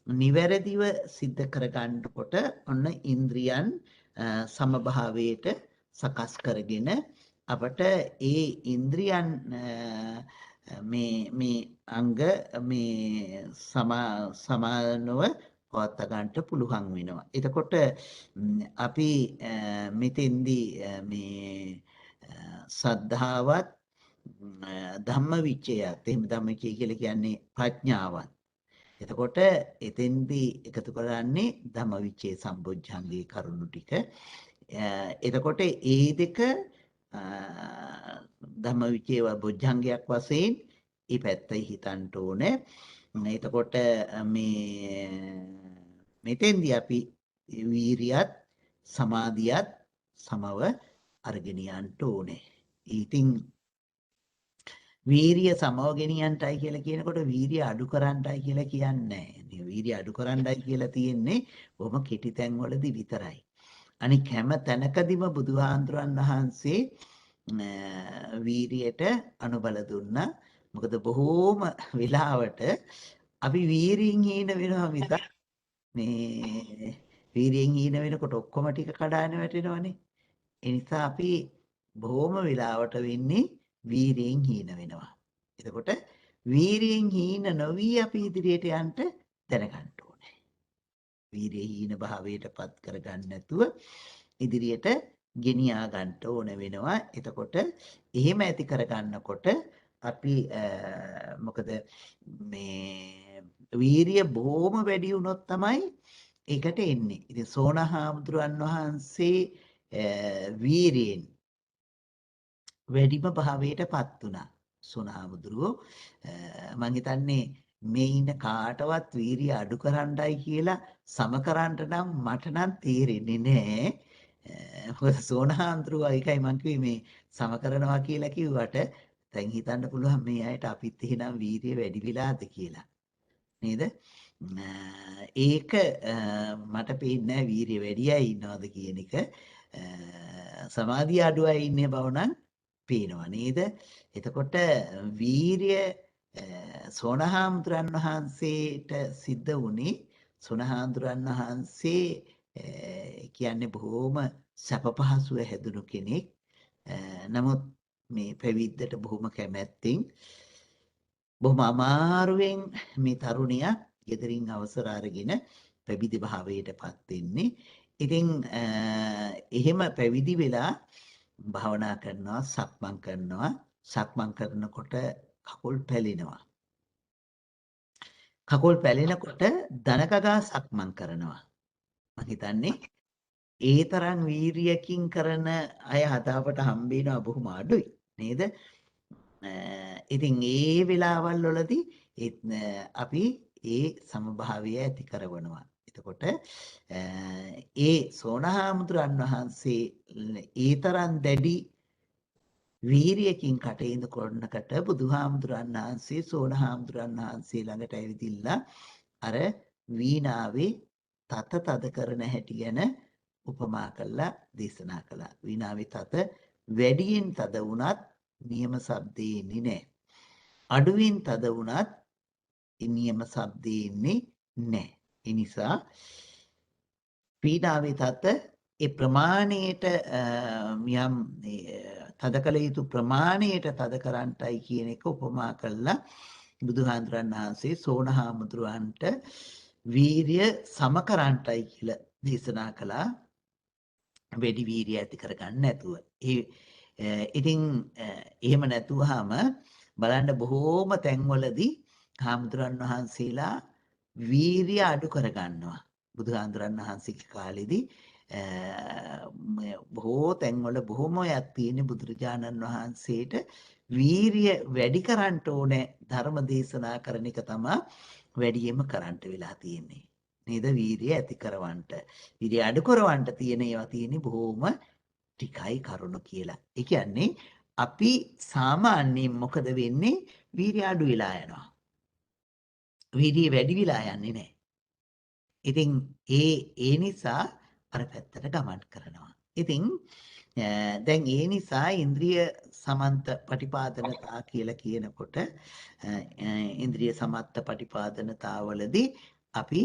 නිවැරදිව සිද්ධ කරගන්නකොට ඔන්න ඉන්ද්‍රියන් සමභාවයට සකස් කරගෙන අපට ඒ ඉන්ද්‍රියන් මේ අංග මේ සමානව පවත්වා ගන්නට පුළුවන් වෙනවා. එතකොට අපි මෙතෙන්දී මේ සද්ධාවත් ධම්මවිචයත් එහෙම ධම්මවිචය කියලා කියන්නේ ප්‍රඥාවත්. එතකොට එතෙන්දී එකතු කරන්නේ ධම්මවිචේ සම්බොජ්ජංගේ කරුණු ටික. එතකොට ඒ දෙක ධම්මවිචේ බොජ්ජංගයක් වශයෙන් ඒ පැත්තයි හිතන්න ඕනේ. එතකොට මෙතෙන්දී අපි වීරියත් සමාධියත් සමව අරගෙන යන්න ඕනේ. ඉතින් වීරිය සමව ගෙනියන්නයි කියලා කියනකොට වීරිය අඩු කරන්නයි කියලා කියන්නේ නැහැ. වීරිය අඩු කරන්නයි කියලා තියෙන්නේ බොහොම කෙටි තැන්වලදී විතරයි. අනික හැම තැනකදීම බුදුහාඳුරන් වහන්සේ වීරියට අනුබල දුන්නා. මොකද බොහෝම වෙලාවට අපි වීරියෙන් හීන වෙනවා මිසක් මේ වීරියෙන් හීන වෙනකොට ඔක්කොම ටික කඩාගෙන වැටෙනවනේ. ඒ නිසා අපි බොහෝම වෙලාවට වෙන්නේ වීරියෙන් හීන වෙනවා. එතකොට වීරියෙන් හීන නොවි අපි ඉදිරියට යන්න දැනගන්න ඕනේ. වීරිය හීන භාවයට පත් කරගන්න නැතුව ඉදිරියට ගෙනියා ගන්න ඕන වෙනවා. එතකොට එහෙම ඇති කරගන්නකොට අපි මොකද මේ වීරිය බොහොම වැඩි වුණොත් තමයි ඒකට එන්නේ. ඉතින් සෝනහාමුදුරන් වහන්සේ වීරියෙන් වැඩිම භාවයට පත් වුණා. සෝනහාමුදුරුවෝ මං හිතන්නේ මේ ඉන්න කාටවත් වීරිය අඩු කරන්නයි කියලා සම කරන්න නම් මට නම් තේරෙන්නේ නැහැ. මොකද සෝනහාමුදුරුවෝ එකයි මං කිව්වේ මේ සම කරනවා කියලා කිව්වට දැන් හිතන්න පුළුවන් මේ අයට අපිත් එහෙනම් වීරිය වැඩි වෙලාද කියලා. නේද? ඒක මට පේන්නේ නැහැ වීරිය වැඩි අය ඉන්නවද කියන එක. සමාධිය අඩු අය ඉන්නේ බව නම් පේනවා නේද? එතකොට වීරිය සෝනහාමුදුරන් වහන්සේට සිද්ධ වුණේ සෝනහාමුදුරන් වහන්සේ කියන්නේ බොහොම සැප පහසුව හැදුණු කෙනෙක්. නමුත් මේ පැවිද්දට බොහොම කැමැත්තෙන් බොහොම අමාරුවෙන් මේ තරුණියක් ගෙදරින් අවසර අරගෙන පැවිදි භාවයටපත් වෙන්නේ. ඉතින් එහෙම පැවිදි වෙලා භාවනා කරනවා, සක්මන් කරනවා. සක්මන් කරනකොට කකුල් පැලෙනවා. කකුල් පැලෙනකොට දනකගා සක්මන් කරනවා. මම හිතන්නේ ඒ තරම් වීරියකින් කරන අය හදාපට හම්බ වෙනවා බොහොම අඩුයි නේද? ඉතින් ඒ වෙලාවල් වලදී අපි ඒ සමභාවය ඇති කරවනවා. එතකොට ඒ සෝනහාමුදුරන් වහන්සේ ඒ තරම් දැඩි වීරියකින් කටයුතු කරනකට බුදුහාමුදුරන් වහන්සේ සෝනහාමුදුරන් වහන්සේ ළඟට ඇවිදිලා අර වීණාවේ තත තද කරන හැටි ගැන උපමා කළා දේශනා කළා. වීණාවේ තත වැඩියෙන් තද වුණත් නියම ශබ්දේ එන්නේ නැහැ. අඩුවෙන් තද වුණත් නියම ශබ්දේ එන්නේ නැහැ. ඒ නිසා වීණාවේ තත ඒ ප්‍රමාණයට යම් තද කළ යුතු ප්‍රමාණයට තද කරන්නටයි කියන එක උපමා කළා බුදුහාඳුරන් වහන්සේ සෝනහාමුදුරන්ට වීරිය සම කරන්නටයි කියලා දේශනා කළා. වැඩි වීරිය ඇති කරගන්න නැතුව. ඉතින් එහෙම නැතුවම බලන්න බොහෝම තැන්වලදී හාමුදුරන් වහන්සේලා වීරිය අඩු කරගන්නවා. බුදුහාඳුරන් වහන්සේගේ කාලෙදී බොහෝ තැන්වල බොහොමයක් තියෙන බුදුරජාණන් වහන්සේට වීරිය වැඩි කරන්න ඕනේ ධර්ම දේශනා කරන එක තමයි වැඩියෙන්ම කරන්න වෙලා තියෙන්නේ. නේද? වීරිය ඇති කරවන්නට. වීරිය අඩු කරවන්නට තියෙන ඒවා තියෙන්නේ බොහොම ටිකයි කරුණු කියලා. ඒ කියන්නේ අපි සාමාන්‍යයෙන් මොකද වෙන්නේ? වීරිය අඩු වෙලා යනවා. වීරිය වැඩි වෙලා යන්නේ නැහැ. ඉතින් ඒ නිසා අර පැත්තට ගමන් කරනවා. ඉතින් දැන් ඒ නිසා ඉන්ද්‍රිය සමන්ත පටිපාදනතා කියලා කියනකොට ඉන්ද්‍රිය සමත්ත පටිපාදනතාවලදී අපි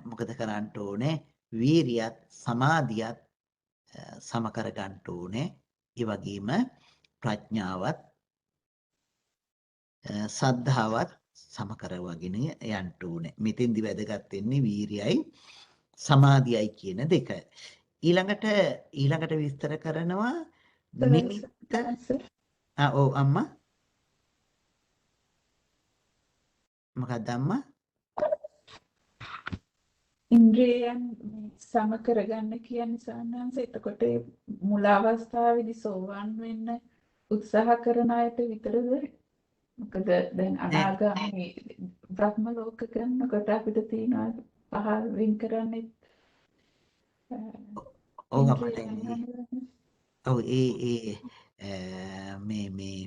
මොකද කරන්න ඕනේ? වීරියත් සමාධියත් සම කර ගන්න ඕනේ. ඒ වගේම ප්‍රඥාවත් සද්ධාවත් සම කරවගෙන යන්න ඕනේ. මෙතෙන්දි වැදගත් වෙන්නේ වීරියයි සමාධියයි කියන දෙක. ඊළඟට විස්තර කරනවා නිමිත්ත. ඔව් අම්මා. මොකක්ද අම්මා? ඉන්ද්‍රියයන් සම කරගන්න කියන්නේ සාමාන්‍යයෙන් එතකොට මුල අවස්ථාවේදී සෝවාන් වෙන්න උත්සාහ කරන අයට විතරද? මොකද දැන් අනාගාමී බ්‍රහ්ම ලෝක කරනකොට අපිට තියෙනවා පහළ වෙන් කරන්නේ ඔව් ඔව් මේ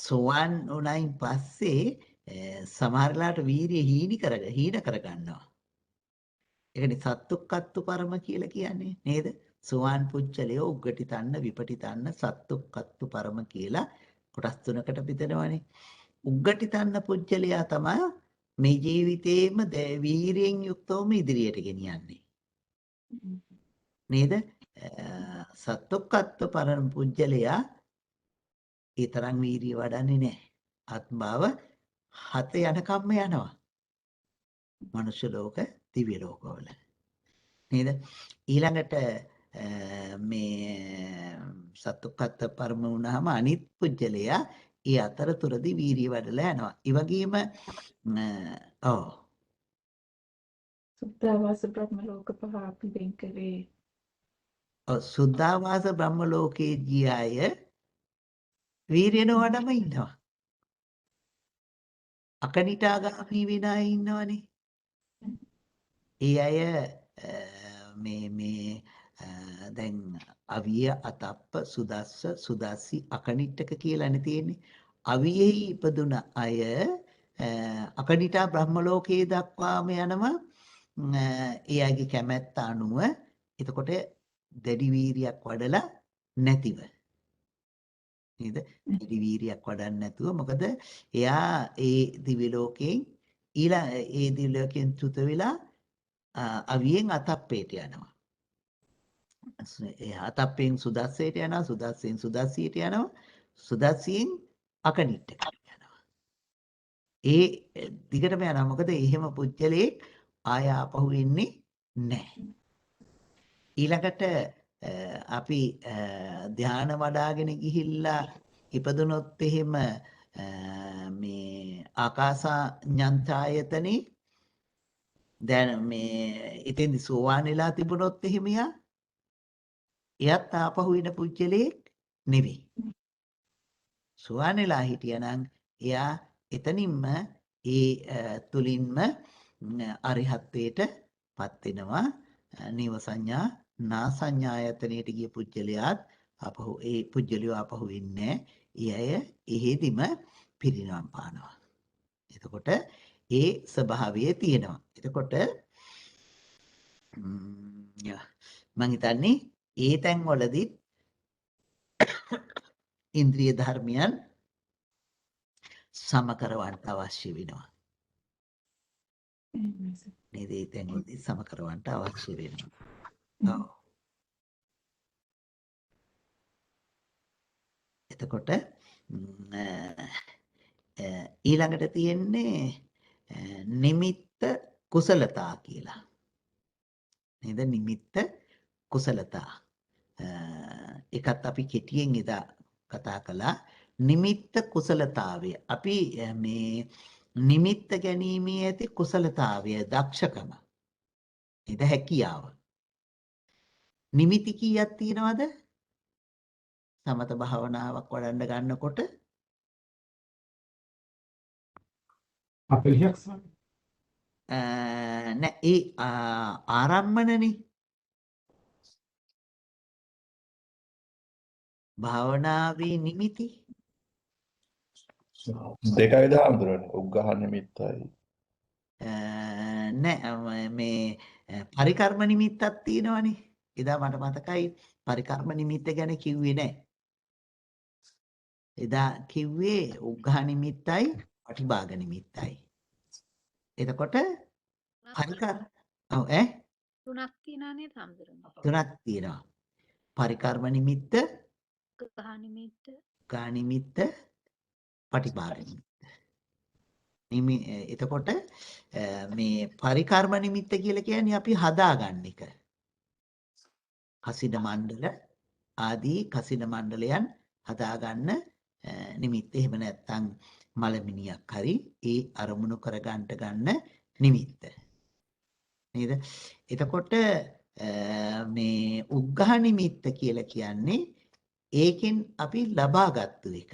සෝවාන් වුණයින් පස්සේ සමහරලාට වීරිය හීන කරගන්නවා. ඒකනේ සත්තුක්කත්තු පරම කියලා කියන්නේ නේද? සෝවාන් පුච්චලය උග්ගටි තන්න විපටි තන්න සත්තුක්කත්තු පරම කියලා කොටස් තුනකට බෙදනවානේ. උග්ගටි තන්න පුච්චලයා තමයි මේ ජීවිතේම වීරියෙන් යුක්තවම ඉදිරියට ගෙනියන්නේ. නේද? සත්තුක්කත්තු පරම පුච්චලයා ඒ තරම් වීරිය වඩන්නේ නැහැ. ආත්මාව හත යනකම්ම යනවා. මනුෂ්‍ය ලෝක දිව්‍ය ලෝකවල. නේද? ඊළඟට මේ සත්තුක්කත්ත පරම වුණාම අනිත් පුජ්‍යලයා ඒ අතරතුරදී වීරිය වඩලා යනවා. ඒ වගේම සුද්ධාවාස බ්‍රහ්ම ලෝක පහ අපි වෙන් කරේ. සුද්ධාවාස බ්‍රහ්ම ලෝකේ ගිය අය වීරිය නොවඩම ඉන්නවා. අකනිටාගාමී වෙන අය ඉන්නවනේ. ඒ අය මේ දැන් අවිය අතප්ප සුදස්ස සුදස්සි අකනිට්ටක කියලානේ තියෙන්නේ. අවියෙහි ඉපදුන අය අකනිටා බ්‍රහ්ම ලෝකයේ දක්වාම යනවා. ඒ අයගේ කැමැත්ත අනුව එතකොට දැඩි වීරියක් වඩලා නැතිව. නේද? දැඩි වීරියක් වඩන්න නැතුව මොකද එයා ඒ දිව්‍ය ලෝකයෙන් ඒ දිව්‍ය ලෝකයෙන් චුත වෙලා අවියෙන් අතප්පේට යනවා. අතප්පෙන් සුදස්සයට යනවා, සුදස්සෙන් සුදස්සියට යනවා, සුදස්සියෙන් අකනිට්ටකට යනවා. ඒ දිගටම යනවා. මොකද එහෙම පුජ්‍යලේ ආය ආපහු එන්නේ නැහැ. ඊළඟට අපි ධානය වඩාගෙන ගිහිල්ලා ඉපදුනොත් එහෙම මේ ආකාසඤ්ඤායතනේ දැන් මේ ඉතින්දි සෝවාන් වෙලා තිබුණොත් එහෙම එයත් ආපහු එන පුජ්‍යලෙක් නෙවෙයි. සෝවාන් වෙලා හිටියනම් එයා එතනින්ම ඒ තුලින්ම අරිහත්ත්වයට පත් වෙනවා. නීව සංඥා නා සංඥායතනයට ගිය පුජ්‍යලයාත් ආපහු ඒ පුජ්‍යලිය ආපහු වෙන්නේ ඒ අය එහෙදිම පිරිනවම් පානවා. එතකොට ඒ ස්වභාවය තියෙනවා. එතකොට මම හිතන්නේ ඒ තැන් වලදී ඉන්ද්‍රිය ධර්මයන් සම කරවන්න අවශ්‍ය වෙනවා. නේද? ඒ තැන් වලදී සම කරවන්න අවශ්‍ය වෙනවා. එතකොට ඊළඟට තියෙන්නේ නිමිත්ත කුසලතා කියලා. නේද? නිමිත්ත කුසලතා. එකත් අපි කෙටියෙන් එදා කතා කළා. නිමිත්ත කුසලතාවය. අපි මේ නිමිත්ත ගැනීමේ ඇති කුසලතාවය දක්ෂකම. නේද? හැකියාව. නිමිති කීයක් තියෙනවද? සමත භාවනාවක් වඩන්න ගන්නකොට 40ක් නෑ ඒ ආරම්මණනේ භාවනාවේ නිමිති දෙකයි හඳුරන්නේ උග්ඝහ නිමිත්තයි නෑ මේ පරිකර්ම නිමිත්තක් තියෙනවනේ. එදා මට මතකයි පරිකර්ම නිමිත්ත ගැන කිව්වේ නෑ. එදා කිව්වේ උග්ඝහ නිමිත්තයි පටිභාග නිමිත්තයි. එතකොට පරිකර ඔව් තුනක් තියෙනවා නේද හම්දුරනේ? තුනක් තියෙනවා. පරිකර්ම නිමිත්ත, උග්ඝහ නිමිත්ත, උග්ඝහ නිමිත්ත, පටිභාග නිමිත්ත. එතකොට මේ පරිකර්ම නිමිත්ත කියලා කියන්නේ අපි හදාගන්න එක. කසින මණ්ඩල ආදී කසින මණ්ඩලයන් හදාගන්න නිමිත්ත. එහෙම නැත්නම් මලමිනියක් හරි ඒ අරමුණු කරගන්න ගන්න නිමිත්ත. නේද? එතකොට මේ උග්ඝහ නිමිත්ත කියලා කියන්නේ ඒකෙන් අපි ලබාගත්තු එක.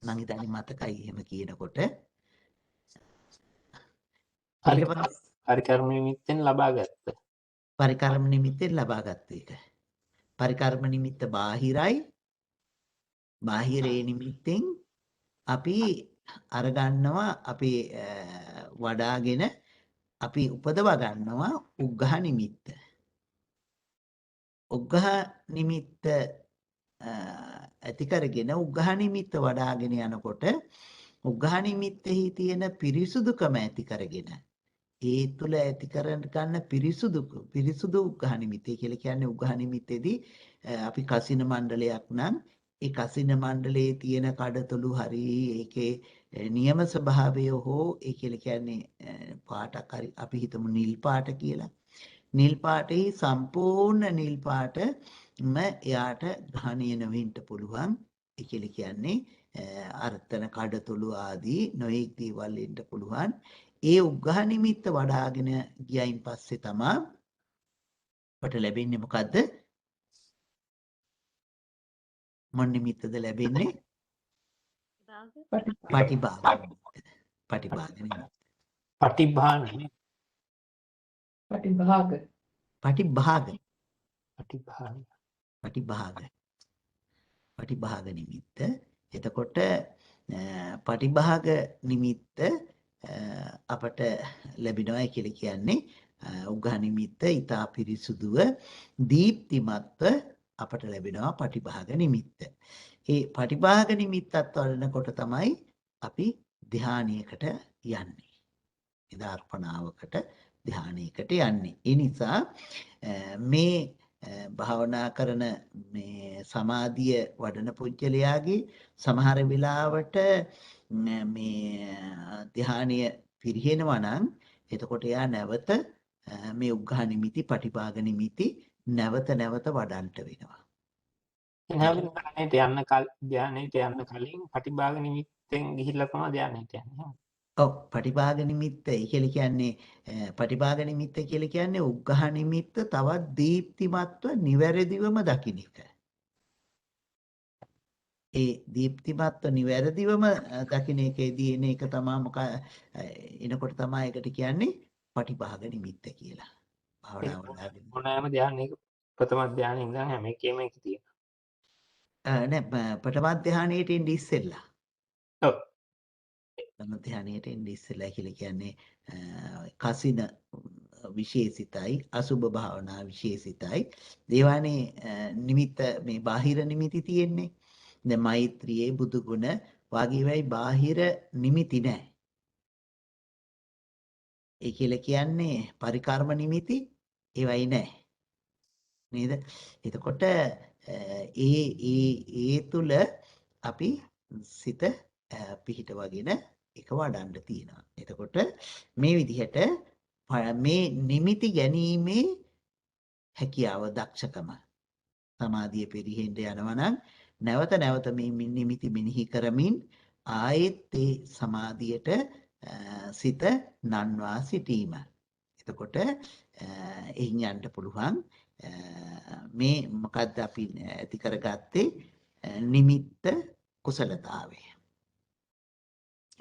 මං හිතන්නේ මතකයි එහෙම කියනකොට. පරිකර්ම නිමිත්තෙන් ලබාගත්ත. පරිකර්ම නිමිත්තෙන් ලබාගත්තු එක. පරිකර්ම නිමිත්ත බාහිරයි. බාහිරේ නිමිත්තෙන් අපි අරගන්නවා අපි වඩාගෙන අපි උපදවා ගන්නවා උග්ඝහ නිමිත්ත. උග්ඝහ නිමිත්ත ඇති කරගෙන උග්ඝහ නිමිත්ත වඩාගෙන යනකොට උග්ඝහ නිමිත්තෙහි තියෙන පිරිසුදුකම ඇති කරගෙන ඒ තුල ඇති කරගන්න පිරිසුදු උග්ඝහ නිමිත්තේ කියලා කියන්නේ උග්ඝහ නිමිත්තේදී අපි කසින මණ්ඩලයක් නම් ඒ කසින මණ්ඩලයේ තියෙන කඩතොළු හරි ඒකේ නියම ස්වභාවය හෝ ඒ කියලා කියන්නේ පාටක් හරි අපි හිතමු නිල් පාට කියලා. නිල් පාටේ සම්පූර්ණ නිල් පාටම එයාට ග්‍රහණය නොවෙන්න පුළුවන්. ඒ කියලා කියන්නේ අර්ථන කඩතොළු ආදී නොයෙක් දේවල් එන්න පුළුවන්. ඒ උග්ඝහ නිමිත්ත වඩාගෙන ගියයින් පස්සේ තමයි අපට ලැබෙන්නේ මොකද්ද? මොන නිමිත්තද ලැබෙන්නේ? පටිභාග නිමිත්ත. පටිභාග නිමිත්ත. පටිභාන පටිභාග පටිභාග පටිභාන පටිභාග නිමිත්ත. එතකොට පටිභාග නිමිත්ත අපට ලැබෙනවා කියලා කියන්නේ උග්ඝහ නිමිත්ත ඊතා පිරිසුදුව දීප්තිමත්ව අපට ලැබෙනවා පටිභාග නිමිත්ත. ඒ පටිභාග නිමිත්තත් වඩනකොට තමයි අපි ධානයකට යන්නේ. ඉදාර්පණාවකට ධානයකට යන්නේ. ඒ නිසා මේ භාවනා කරන මේ සමාධිය වඩන පුජ්‍යලයාගේ සමහර වෙලාවට මේ ධානය පිරිහෙනවා නම් එතකොට එයා නැවත මේ උග්ඝහ නිමිති පටිභාග නිමිති නැවත වඩන්ට වෙනවා. ධානයට යන්න කලින් පටිභාග නිමිත්තෙන් ගිහිල්ලා තමයි ධානයට යන්නේ. ඔව් පටිභාග නිමිත්ත කියලා කියන්නේ පටිභාග නිමිත්ත කියලා කියන්නේ උග්ඝහ නිමිත්ත තවත් දීප්තිමත්ව නිවැරදිවම දකින්න එක. ඒ දීප්තිමත්ව නිවැරදිවම දකින්න එකේදී එන එක තමයි එනකොට තමයි ඒකට කියන්නේ පටිභාග නිමිත්ත කියලා. භාවනාව වලදී මොනෑම ධානයක ප්‍රථම ධානයේ ඉඳන් හැම එකේම එක තියෙනවා. නෑ ප්‍රථම ධානයට එන්නේ ඉස්සෙල්ලා. ඔව්. ප්‍රථම ධානයට එන්නේ ඉස්සෙල්ලා කියලා කියන්නේ කසින විශේෂිතයි අසුභ භාවනා විශේෂිතයි. දේවානේ නිමිත්ත මේ බාහිර නිමිති තියෙන්නේ. දැන් මෛත්‍රියේ බුදු ගුණ වගේ වෙයි බාහිර නිමිති නැහැ. ඒ කියලා කියන්නේ පරිකර්ම නිමිති ඒවයි නැහැ. නේද? එතකොට ඒ තුල අපි සිත පිහිටවගෙන එක වඩන්න තියෙනවා. එතකොට මේ විදිහට මේ නිමිති ගැනීමේ හැකියාව දක්ෂකම සමාධිය පිරිහෙන්න යනවා නම් නැවත මේ නිමිති මෙනෙහි කරමින් ආයෙත් ඒ සමාධියට සිත නන්වා සිටීම. එතකොට එහින් යන්න පුළුවන් මේ මොකද්ද අපි ඇති කරගත්තේ නිමිත්ත කුසලතාවය.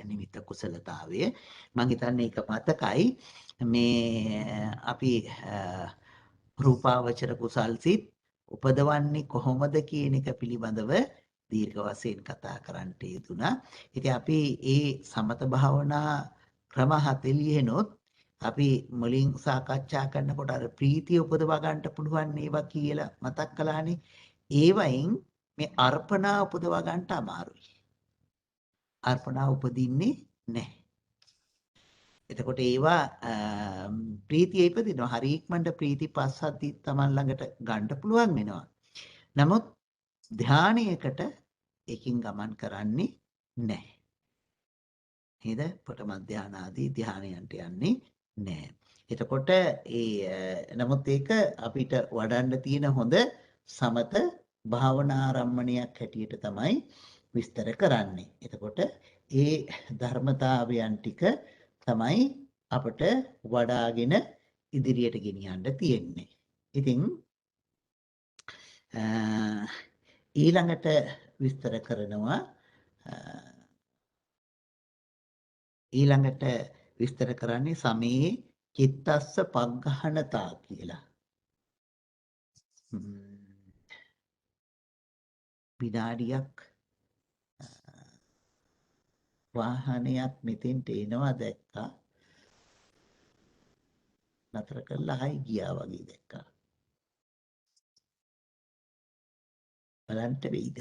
නිමිත්ත කුසලතාවය මම හිතන්නේ ඒක මතකයි මේ අපි රූපාවචර කුසල් සිත් උපදවන්නේ කොහොමද කියන එක පිළිබඳව දීර්ඝ වශයෙන් කතා කරන්නට යෙදුණා. ඉතින් අපි ඒ සමත භාවනා ක්‍රම 7 ලියනොත් අපි මුලින් සාකච්ඡා කරනකොට අර ප්‍රීතිය උපදවා ගන්නට පුළුවන් ඒවා කියලා මතක් කළානේ. ඒවයින් මේ අර්පණා උපදවා ගන්නට අමාරුයි. අර්පණා උපදින්නේ නැහැ. එතකොට ඒවා ප්‍රීතිය ඉපදිනවා. හරි ඉක්මනට ප්‍රීති පස්සද්ධි තමන් ළඟට ගන්න පුළුවන් වෙනවා. නමුත් ධානයකට එකකින් ගමන් කරන්නේ නැහැ. නේද? ප්‍රථම ධාන ආදී ධානයන්ට යන්නේ නැහැ. එතකොට නමුත් ඒක අපිට වඩන්න තියෙන හොඳ සමත භාවනාරම්මණයක් හැටියට තමයි විස්තර කරන්නේ. එතකොට ඒ ධර්මතාවයන් ටික තමයි අපට වඩාගෙන ඉදිරියට ගෙනියන්න තියෙන්නේ. ඉතින් ඊළඟට විස්තර කරනවා ඊළඟට විස්තර කරන්නේ සමේ චිත්තස්ස පග්ගහනතා කියලා. විනාඩියක් වාහනයක් මෙතෙන්ට එනවා දැක්කා. නතර කළා හයි ගියා වගේ දැක්කා. බලන්න වෙයිද?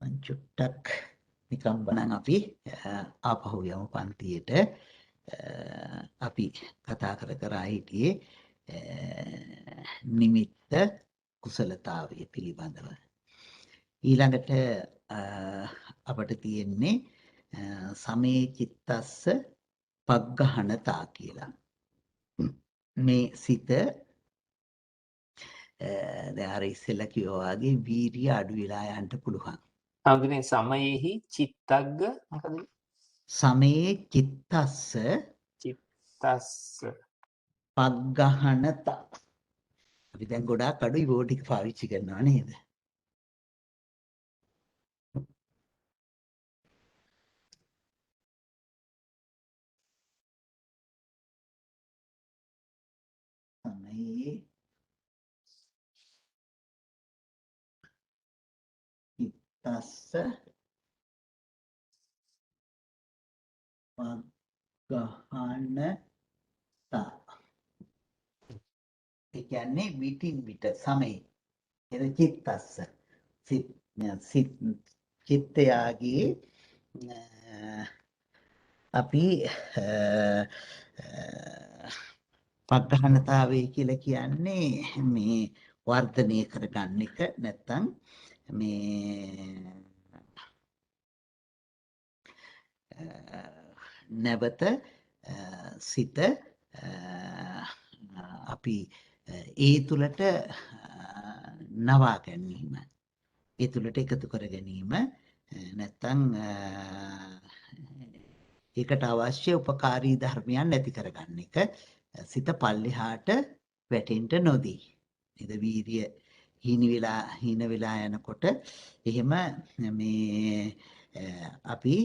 මං චුට්ටක් නිකම් බලන් අපි ආපහු යමු පන්තියට. අපි කතා කර හිටියේ නිමිත්ත කුසලතාවය පිළිබඳව. ඊළඟට අපට තියෙන්නේ සමේ චිත්තස්ස පග්ගහනතා කියලා. මේ සිත දැන් අර ඉස්සෙල්ලා කිව්වා වගේ වීර්ය අඩු වෙලා යන්න පුළුවන්. හඳුනේ සමයේහි චිත්තග්ග මොකද? සමේ චිත්තස්ස චිත්තස්ස පග්ගහනතා. අපි දැන් ගොඩාක් අඩුයි බෝඩ් එක පාවිච්චි කරනවා නේද? සමයේ චිත්තස්ස පග්ගහනතා. ඒ කියන්නේ විටින් විට සමේ එද චිත්තස්ස චිත්තයාගේ අපි පග්ගහනතාවය කියලා කියන්නේ මේ වර්ධනය කරගන්න එක නැත්තම් මේ නැවත සිත අපි ඒ තුළට නවා ගැනීම, ඒ තුළට එකතු කර ගැනීම නැත්තම් ඒකට අවශ්‍ය උපකාරී ධර්මයන් නැති කරගන්න එක සිත පල්ලෙහාට වැටෙන්න නොදී. නේද? වීර්ය හීන වෙලා යනකොට එහෙම මේ අපි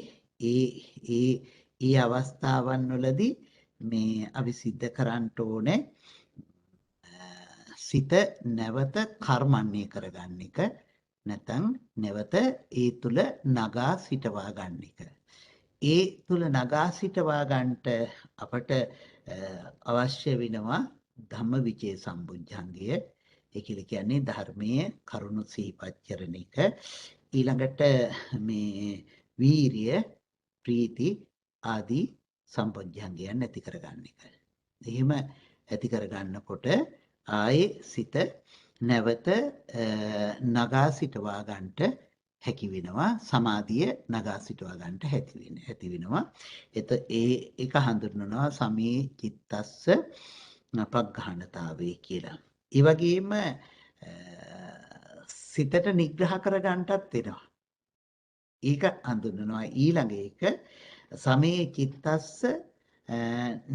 ඒ අවස්ථාවන් වලදී මේ අපි සිද්ධ කරන්න ඕනේ සිත නැවත කර්මන්නේ කරගන්න එක නැත්නම් නැවත ඒ තුල නගා සිටවා ගන්න එක. ඒ තුල නගා සිටවා ගන්නට අපට අවශ්‍ය වෙනවා ධම්මවිචේ සම්බුද්ධංගය. ඒ කියන්නේ ධර්මයේ කරුණු සිහිපත් කරන එක. ඊළඟට මේ වීරිය, ප්‍රීති ආදී සම්බුද්ධංගයන් ඇති කරගන්න එක. එහෙම ඇති කරගන්නකොට ආයේ සිත නැවත නගා සිටවා ගන්නට හැකි වෙනවා. සමාධිය නගා සිටවා ගන්නට හැකි වෙනවා. ඒක හඳුන්වනවා සමේ චිත්තස්ස පග්ගහනතාවේ කියලා. ඒ වගේම සිතට නිග්‍රහ කර ගන්නටත් වෙනවා. ඒක හඳුන්වනවා ඊළඟ එක සමේ චිත්තස්ස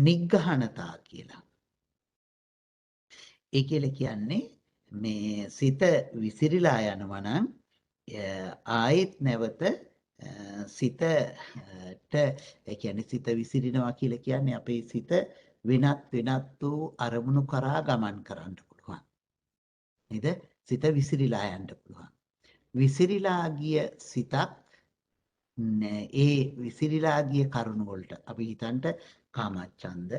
නිග්‍රහණතා කියලා. ඒ කියලා කියන්නේ මේ සිත විසිරීලා යනවා නම් ආයෙත් නැවත සිතට ඒ කියන්නේ සිත විසිරිනවා කියලා කියන්නේ අපේ සිත වෙනත් වූ අරමුණු කරා ගමන් කරන්න පුළුවන්. නේද? සිත විසිරීලා යන්න පුළුවන්. විසිරීලා ගිය සිතක් ඒ විසිරීලා ගිය කරුණු වලට අපි හිතන්ට කාමච්ඡන්ද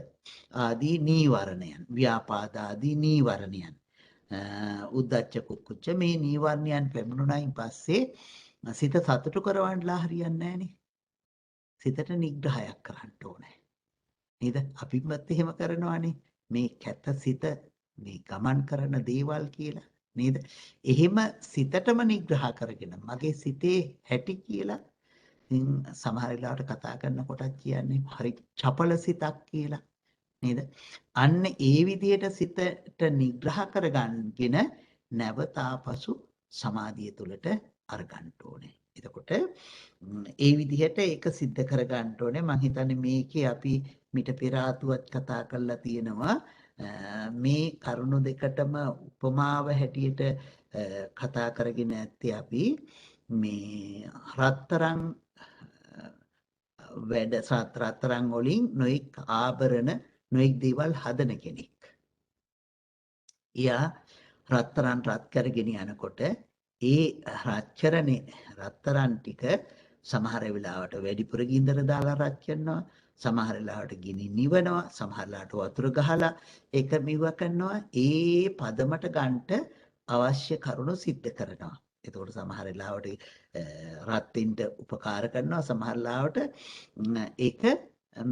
ආදී නීවරණයන්, ව්‍යාපාද ආදී නීවරණයන්, උද්ධච්ච කුක්කුච්ච මේ නීවරණයන් පැමුණුණයින් පස්සේ සිත සතුටු කරවන්නලා හරියන්නේ නැහනේ. සිතට නිග්‍රහයක් කරන්න ඕනේ. නේද? අපිමත් එහෙම කරනවානේ. මේ කැත සිත මේ ගමන් කරන දේවල් කියලා නේද? එහෙම සිතටම නිග්‍රහ කරගෙන මගේ සිතේ හැටි කියලා ඉතින් සමහර වෙලාවට කතා කරනකොටත් කියන්නේ හරි චපල සිතක් කියලා නේද? අන්න ඒ විදිහට සිතට නිග්‍රහ කරගන්නගෙන නැවත ආපසු සමාධිය තුළට අරගන්න ඕනේ. එතකොට ඒ විදිහට ඒක सिद्ध කරගන්න ඕනේ. මම හිතන්නේ මේකේ අපි මිට පෙර ආතුවත් කතා කරලා තියෙනවා. මේ කරුණු දෙකටම උපමාව හැටියට කතා කරගෙන ඇත්තේ අපි මේ රත්තරන් වැඩ රත්තරන් වලින් නොඑක් ආභරණ නොඑක් දේවල් හදන කෙනෙක්. එයා රත්තරන් රත් කරගෙන යනකොට ඒ රත්තරන් ටික සමහර වෙලාවට වැඩිපුර ගින්දර දාලා රත් කරනවා, සමහර වෙලාවට ගිනි නිවනවා, සමහර වෙලාවට වතුර ගහලා ඒක මිව කරනවා. ඒ පදමට ගන්නට අවශ්‍ය කරුණු සිද්ධ කරනවා. එතකොට සමහර වෙලාවට රත් වෙන්න උපකාර කරනවා, සමහර වෙලාවට ඒක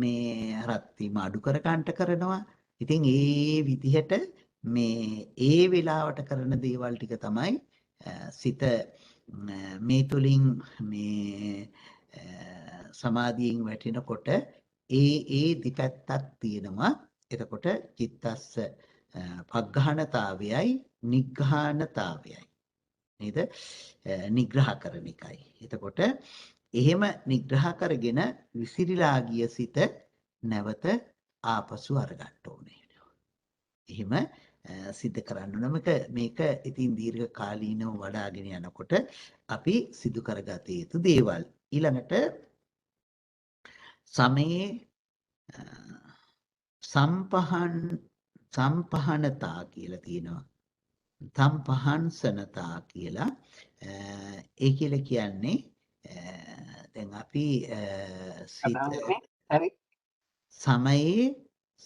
මේ රත් වීම අඩු කර ගන්නට කරනවා. ඉතින් ඒ විදිහට මේ ඒ වෙලාවට කරන දේවල් ටික තමයි සිත මේ තුලින් මේ සමාධියෙන් වැටෙනකොට ඒ දෙපැත්තක් තියෙනවා. එතකොට චිත්තස්ස පග්ඝානතාවයයි නිග්ඝානතාවයයි නේද? නිග්‍රහ කරන එකයි. එතකොට එහෙම නිග්‍රහ කරගෙන විසිරීලා ගිය සිත නැවත ආපසු අරගන්න ඕනේ. එහෙම සිද්ධ කරන්න ඕන. මේක ඉතින් දීර්ඝ කාලීනව වඩාගෙන යනකොට අපි සිදු කරගත යුතු දේවල්. ඊළඟට සමයේ සම්පහනතා කියලා තියෙනවා. සම්පහන්සනතා කියලා. ඒ කියලා කියන්නේ දැන් අපි හරි සමයේ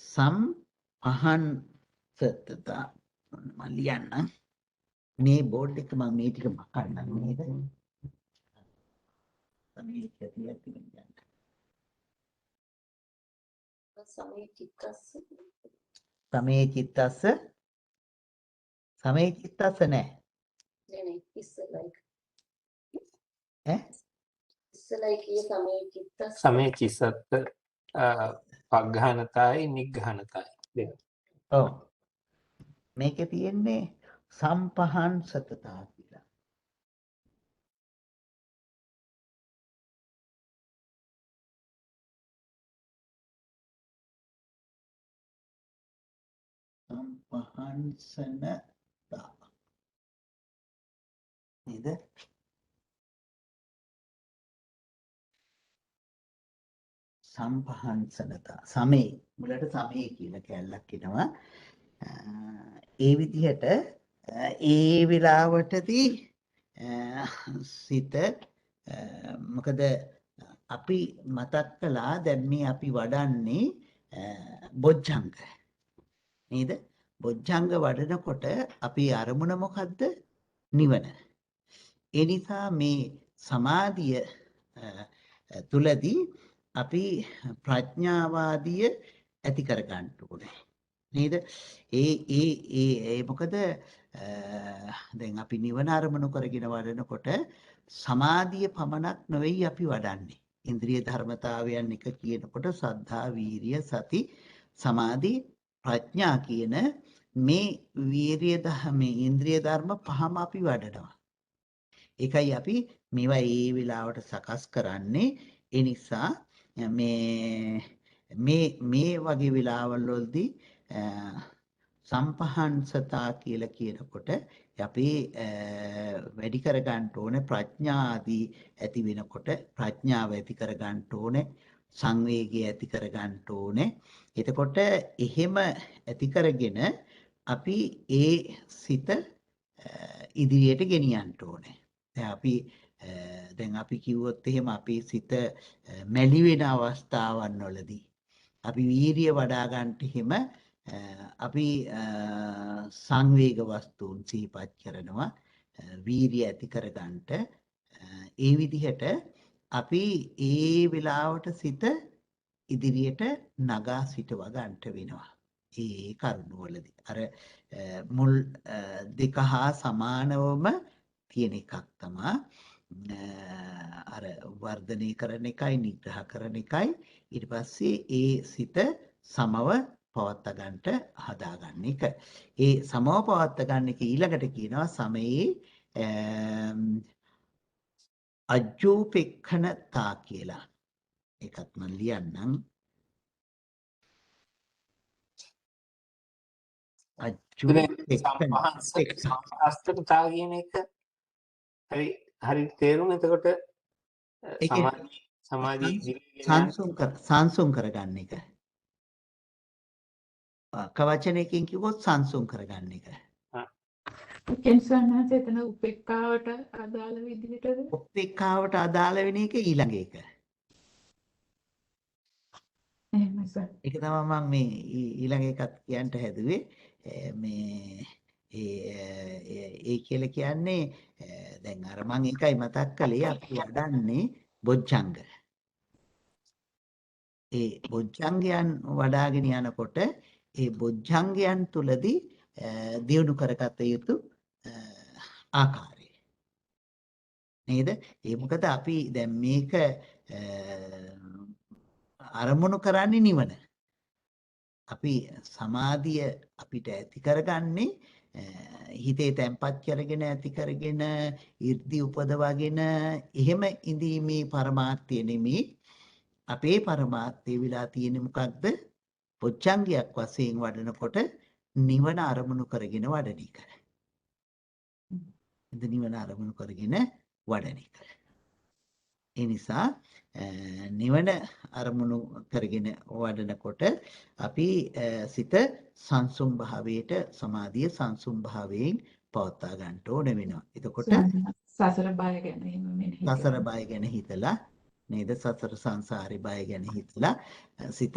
සම්පහන්සතතා මම ලියන්න මේ බෝඩ් එක මම මේ ටික මකන්නම් නේද? සමයේ කියලා තියෙනවා. සමේ චිත්තස්ස සමේ චිත්තස්ස නෑ නේ ඉස්සලයි ඈ ඉස්සලයි කිය සමේ චිත්තස්ස සමේ චිත්තස්ස පග්ඝානතායි නිග්ඝානතායි දෙක. ඔව් මේකේ තියෙන්නේ සම්පහන්සතතා කියලා. සම්පහන්සනතා නේද? සම්පහන්සනතා සමේ මුලට සමේ කියලා කැලලක් එනවා. ඒ විදිහට ඒ වෙලාවටදී සිත මොකද අපි මතක් කළා දැන් මේ අපි වඩන්නේ බොජ්ජංග නේද? බොජ්ජංග වඩනකොට අපි අරමුණ මොකද්ද? නිවන. ඒ නිසා මේ සමාධිය තුලදී අපි ප්‍රඥාවාදිය ඇති කර ගන්න ඕනේ නේද? ඒ මොකද දැන් අපි නිවන අරමුණු කරගෙන වඩනකොට සමාධිය පමණක් නෙවෙයි අපි වඩන්නේ. ඉන්ද්‍රිය ධර්මතාවයන් එක කියනකොට සද්ධා, වීරිය, සති, සමාධි, ප්‍රඥා කියන මේ වීරිය මේ ඉන්ද්‍රිය ධර්ම පහම අපි වඩනවා. ඒකයි අපි මේවා ඒ වෙලාවට සකස් කරන්නේ. ඒ නිසා මේ වගේ වෙලාවල් වලදී සම්පහන්සතා කියලා කියනකොට අපි වැඩි කර ගන්න ඕනේ ප්‍රඥා ආදී ඇති වෙනකොට ප්‍රඥාව ඇති කර ගන්න ඕනේ, සංවේගය ඇති කර ගන්න ඕනේ. එතකොට එහෙම ඇති කරගෙන අපි ඒ සිත ඉදිරියට ගෙනියන්න ඕනේ. දැන් අපි දැන් අපි කිව්වොත් එහෙම අපේ සිත මැලි වෙන අවස්ථාවන් වලදී අපි වීරිය වඩා ගන්නට එහෙම අපි සංවේග වස්තුන් සිහිපත් කරනවා වීරිය ඇති කර ගන්නට ඒ විදිහට අපි ඒ වෙලාවට සිත ඉදිරියට නගා සිටව ගන්නට වෙනවා ඒ කරුණු වලදී අර මුල් දෙක හා සමානවම තියෙන එකක් තමයි අර වර්ධනය කරන එකයි නිග්‍රහ කරන එකයි ඊට පස්සේ ඒ සිත සමව පවත්වා ගන්නට හදාගන්න එක. ඒ සමව පවත්වා ගන්න එක ඊළඟට කියනවා සමයේ අජ්ජෝපෙක්ඛනතා කියලා. ඒකත් මම ලියන්නම්. සම්පහස්තකතාව කියන එක හරි තේරුම එතකොට සමාධි සංසුන් කරගන්න එක. කවචනයකින් කිව්වොත් සංසුන් කරගන්න එක. කෙන්සන්නස එතන උපෙක්කාවට අදාළ විදිහටද? උපේක්ඛාවට අදාළ වෙන එක ඊළඟ එක. එහෙමයි සර්. ඒක තමයි මම මේ ඊළඟ එකත් කියන්න හැදුවේ. මේ ඒ කියලා කියන්නේ දැන් අර මම එකයි මතක් කළේ අපි වඩන්නේ බොජ්ජංග. ඒ බොජ්ජංගයන් වඩාගෙන යනකොට ඒ බොජ්ජංගයන් තුලදී දියුණු කරගත යුතු ආකාරය නේද? ඒ මොකද අපි දැන් මේක අරමුණු කරන්නේ නිවන. අපි සමාධිය අපිට ඇති කරගන්නේ හිතේ තැම්පත් කරගෙන ඇති කරගෙන 이르දි උපදවගෙන එහෙම ඉඳීමේ පරමාර්ථය නෙමෙයි. අපේ පරමාර්ථය විලා තියෙන්නේ මොකක්ද? පොච්චංගයක් වශයෙන් වඩනකොට නිවන අරමුණු කරගෙන වඩන එක. නිවන අරමුණු කරගෙන වඩන එක. ඒ නිසා නිවන අරමුණු කරගෙන වඩනකොට අපි සිත සංසුම් භාවයට සමාධිය සංසුම් භාවයෙන් පවත්වා ගන්න ඕන වෙනවා. එතකොට සසර බය ගැන මෙනෙහි සසර බය ගැන හිතලා නේද සසර සංසාරේ බය ගැන හිතලා සිත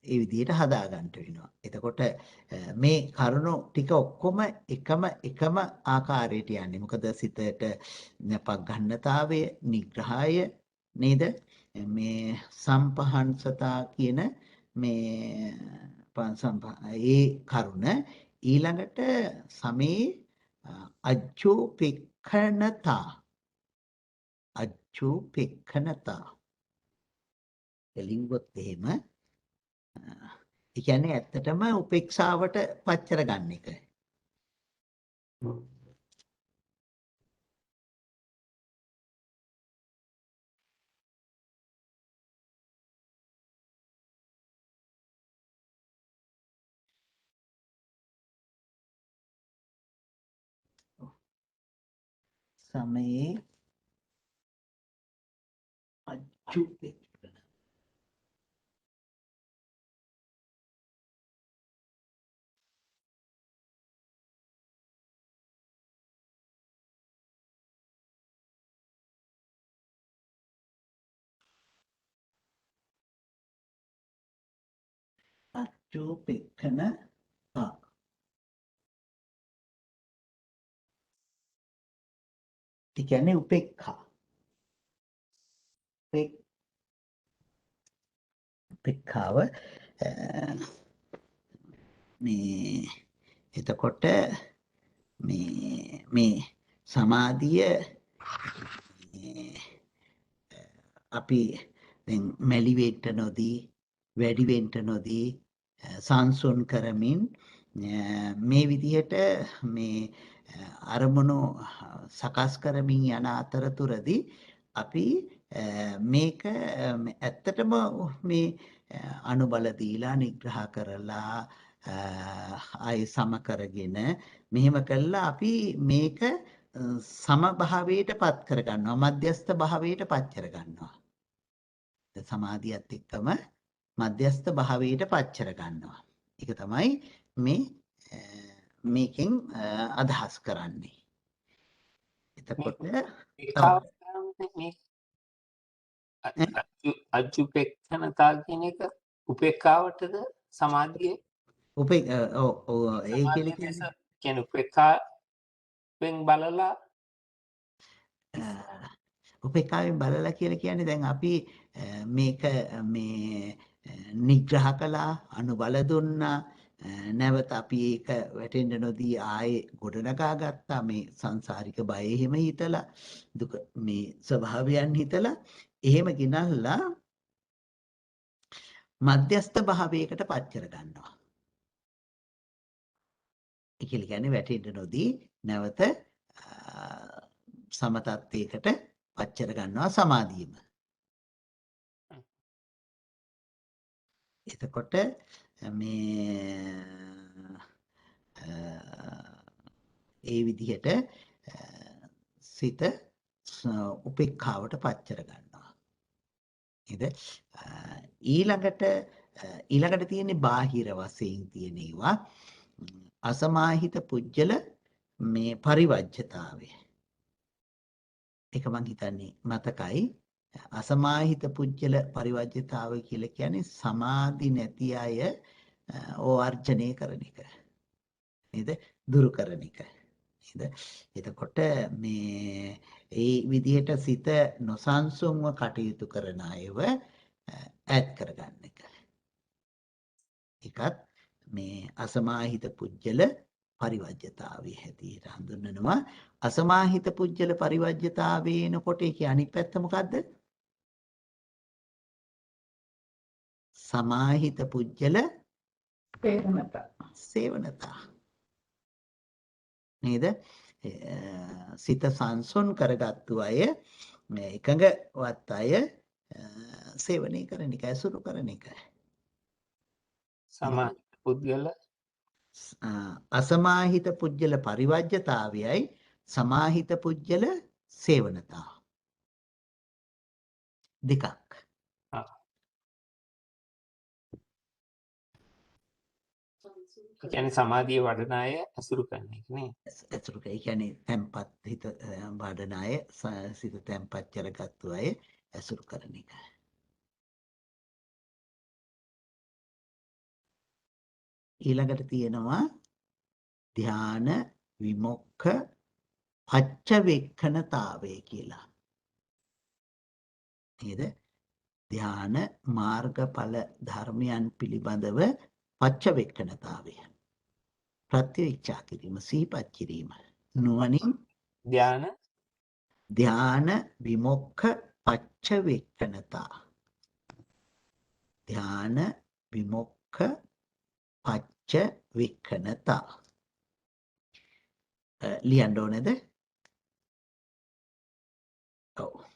ඒ විදිහට හදා ගන්න වෙනවා. එතකොට මේ කරුණු ටික ඔක්කොම එකම ආකාරයට යන්නේ. මොකද සිතට පග්ගන්නතාවය, නිග්‍රහය නේද? මේ සම්පහන්සතා කියන මේ ඒ කරුණ ඊළඟට සමේ අජ්ජෝපෙක්ඛනතා එලින්ගොත් එහෙම ඒ කියන්නේ ඇත්තටම උපේක්ෂාවට පච්චර ගන්න එක. සමයේ අජ්ජෝපෙක්ඛන අජ්ජෝපෙක්ඛන ඒ කියන්නේ උපේක්ඛා. උපේක්ඛාව මේ එතකොට මේ සමාධිය අපි දැන් මැලි වෙන්න නොදී වැඩි වෙන්න නොදී සංසුන් කරමින් මේ විදිහට මේ අරමුණු සකස් කරමින් යන අතරතුරදී අපි මේක ඇත්තටම මේ අනුබල දීලා නිග්‍රහ කරලා ආය සම කරගෙන මෙහෙම කළා අපි මේක සමභාවයට පත් කර ගන්නවා මධ්‍යස්ථ භාවයට පත් කර ගන්නවා සමාධියත් එක්කම මධ්‍යස්ථ භාවයට පත් කර ගන්නවා ඒක තමයි මේකෙන් අදහස් කරන්නේ එතකොට මේ අජුපෙක්ෂණතා කියන එක උපේක්ඛාවටද සමාධියේ උපේ ඒ සමාධිය කියන්නේ දෙස කියන උපේක්ඛාවෙන් බලලා උපේක්ඛාවෙන් බලලා කියලා කියන්නේ දැන් අපි මේක මේ නිග්‍රහ කළා අනුබල දුන්නා නැවත අපි ඒක වැටෙන්න නොදී ආයේ ගොඩනගා ගත්තා මේ සංසාරික බය එහෙම හිතලා දුක මේ ස්වභාවයන් හිතලා එහෙම ගිනල්ලා මධ්‍යස්ථ භාවයකට පත් කර ගන්නවා. ඒ කියන්නේ වැටෙන්න නොදී නැවත සමතත්වයකට පත් කර ගන්නවා සමාධියම. එතකොට මේ ඒ විදිහට සිත උපේක්ඛාවට පත් කර ගන්නවා. නේද? ඊළඟට තියෙන්නේ බාහිර වශයෙන් තියෙන ඒවා අසමාහිත පුජ්‍යල මේ පරිවජ්‍යතාවය. ඒක මං හිතන්නේ මතකයි. අසමාහිත පුජ්‍යල පරිවජ්‍යතාවය කියලා කියන්නේ සමාධි නැති අය ඕවර්ජනය කරන එක. නේද? දුරු කරන එක. නේද? එතකොට මේ ඒ විදිහට සිත නොසන්සුන්ව කටයුතු කරන අයව ඈත් කරගන්න එක. ඒකත් මේ අසමාහිත පුජ්‍යල පරිවජ්‍යතාවය හැටියට හඳුන්වනවා. අසමාහිත පුජ්‍යල පරිවජ්‍යතාවේනකොට ඒකේ අනිත් පැත්ත මොකද්ද? සමාහිත පුජ්‍යල සේවනතා. නේද? සිත සංසොන් කරගත්තු අය එකඟවත් අය සේවනය කරන එක ඇසුරු කරන එක. සමාහිත පුද්ගල අසමාහිත පුජ්‍යල පරිවජ්‍යතාවයයි සමාහිත පුජ්‍යල සේවනතාව දෙකක්. කියන්නේ සමාධිය වඩන අය අසුරු කරන එක නේ. ඇසුරු ඒ කියන්නේ තැම්පත් හිත වඩන අය සිත තැම්පත් කරගත්තු අය ඇසුරු කරන එක. ඊළඟට තියෙනවා ධ්‍යාන විමුක්ඛ පච්චවෙක්ඛනතාවය කියලා. නේද? ධ්‍යාන මාර්ගඵල ධර්මයන් පිළිබඳව පච්චවෙක්ඛනතාවය. ප්‍රත්‍යක්ෂා කිරීම සිහිපත් කිරීම. නුවණින් ධ්‍යාන විමුක්ඛ පච්චවෙක්ඛනතා. ධ්‍යාන විමුක්ඛ පච්චවෙක්ඛනතා. ලියන්න ඕනේද? ඔව්.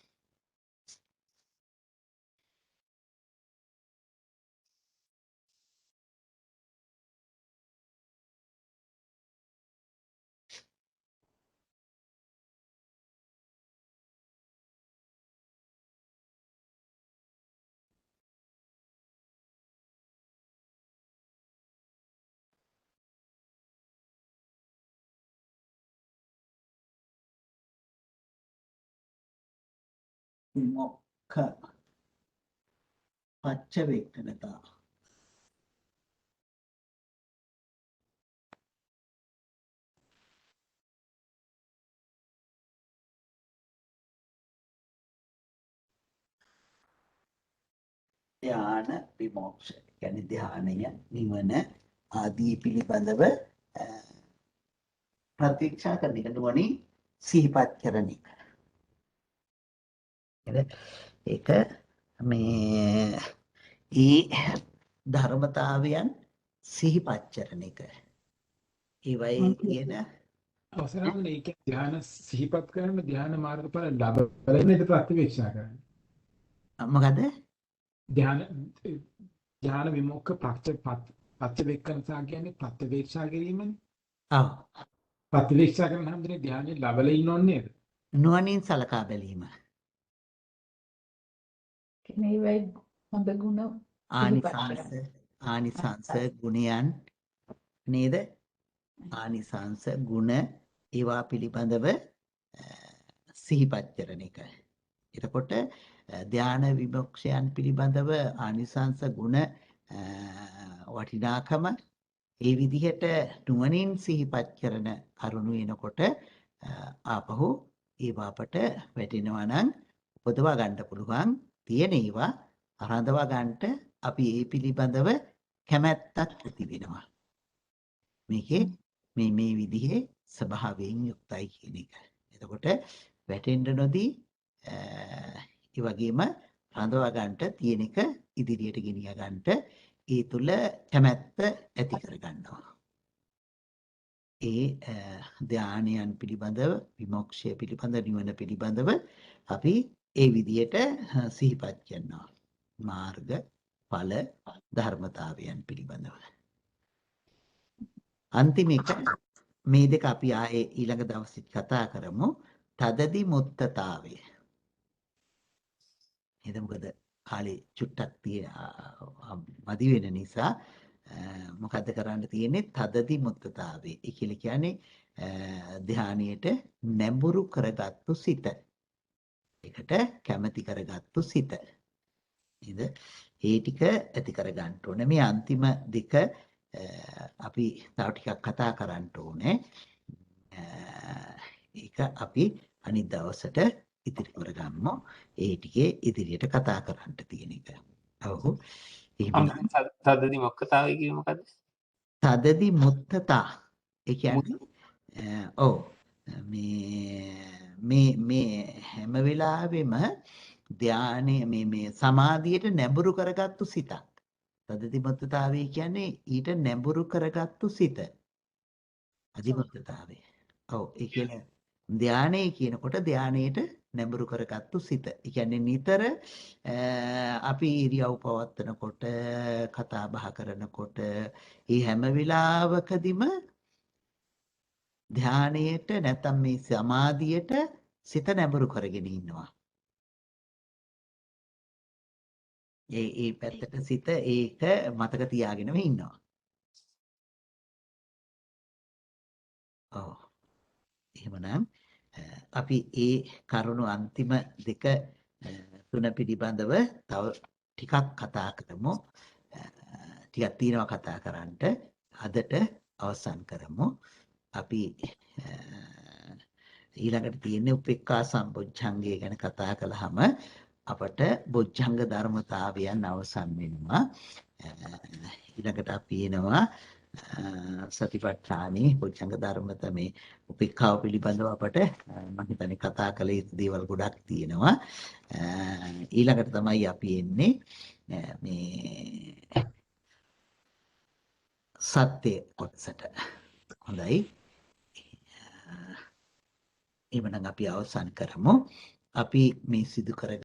විමුක්ඛ පච්චවෙක්ඛනතා. ධ්‍යාන විමෝක්ෂ කියන්නේ ධ්‍යානය නිවන ආදී පිළිබඳව ප්‍රතික්ෂා කරන එක නුවණින් සිහිපත් කරන එක. ඒක මේ ධර්මතාවයන් සිහිපත් කරන එක. ඒවයි කියන අවසරවල ඒක ධ්‍යාන සිහිපත් කරන ධ්‍යාන මාර්ගඵල ලැබෙන්නද ප්‍රතිවේක්ෂා කරන්නේ. මොකද? ධ්‍යාන විමුක්ඛ පච්චවෙක්ඛනතා කියන්නේ ප්‍රතිවේක්ෂා කිරීමනේ. ඔව්. ප්‍රතිවේක්ෂා කරන හැමදේම ධ්‍යානෙ ලැබලා ඉන්න ඕනේ නේද? නුවණින් සලකා බැලීම. මේ වෙයි හොඳ ගුණ ආනිසංස ගුණයන් නේද? ආනිසංස ගුණ ඒවා පිළිබඳව සිහිපත් කරන එක. එතකොට ධාන විමුක්ෂයන් පිළිබඳව ආනිසංස ගුණ වටිනාකම ඒ විදිහට නුවණින් සිහිපත් කරන කරුණු එනකොට ආපහු ඒවා අපට වැටෙනවා නම් උපදවා ගන්න පුළුවන් තියෙන ඒවා රඳවා ගන්නට අපි ඒ පිළිබඳව කැමැත්තක් ඇති වෙනවා. මේකේ මේ විදිහේ ස්වභාවයෙන් යුක්තයි කියන එක. එතකොට වැටෙන්න නොදී ඒ වගේම රඳවා ගන්නට තියෙන එක ඉදිරියට ගෙනිය ගන්නට ඒ තුල කැමැත්ත ඇති කර ගන්නවා. ඒ ධානයන් පිළිබඳව විමුක්ෂය පිළිබඳ නිවන පිළිබඳව අපි ඒ විදිහට සිහිපත් කරනවා. මාර්ග ඵල ධර්මතාවයන් පිළිබඳව. අන්තිම එක මේ දෙක අපි ආයේ ඊළඟ දවසේ කතා කරමු. තදදි මුත්තතාවය. එද මොකද කාලේ චුට්ටක් මදි වෙන නිසා මොකද්ද කරන්න තියෙන්නේ? තදදි මුත්තතාවය. ඒ කියන්නේ ධානයේට නැඹුරු කරගත්තු සිත. ඒකට කැමැති කරගත්තු සිත. නේද? ඒ ටික ඇති කර ගන්න ඕනේ. මේ අන්තිම දෙක අපි තව ටිකක් කතා කරන්න ඕනේ. ඒක අපි අනිත් දවසට ඉදිරි කරගමු. ඒ ටිකේ ඉදිරියට කතා කරන්න තියෙන එක. ඔව්. එහෙනම් තදදි මොක්කතාවය කියන්නේ මොකද්ද? තදදි මුත්තතා. ඒ කියන්නේ ඔව් මේ හැම වෙලාවෙම ධානයේ මේ සමාධියට නැඹුරු කරගත්තු සිතක්. තදදිමුත්තතාවය කියන්නේ ඊට නැඹුරු කරගත්තු සිත. අදිමුත්තතාවය. ඔව් ඒ කියන්නේ ධානයේ කියනකොට ධානයේට නැඹුරු කරගත්තු සිත. ඒ කියන්නේ නිතර අපි ඉරියව් පවත්වනකොට කතා බහ කරනකොට මේ හැම වෙලාවකදීම ධානයේට නැත්නම් මේ සමාධියට සිත නැඹුරු කරගෙන ඉන්නවා. ඒ පැත්තට සිත ඒක මතක තියාගෙනම ඉන්නවා. ඔව්. එහෙමනම් අපි ඒ කරුණු අන්තිම දෙක තුන පිළිබඳව තව ටිකක් කතා කරමු. ටිකක් තියෙනවා කතා කරන්නට. අදට අවසන් කරමු. අපි ඊළඟට තියෙන්නේ උපේක්ඛා සම්බොජ්ජංගය ගැන කතා කළාම අපට බොජ්ජංග ධර්මතාවයන් අවසන් වෙනවා. ඊළඟට අපි එනවා සතිපට්ඨානේ බොජ්ජංග ධර්මත මේ උපේක්ඛාව පිළිබඳව අපට මම හිතන්නේ කතා කළ යුතු දේවල් ගොඩක් තියෙනවා. ඊළඟට තමයි අපි එන්නේ මේ සත්‍ය කොටසට. හොඳයි. එහෙනම් අපි අවසන් කරමු. අපි මේ සිදු කර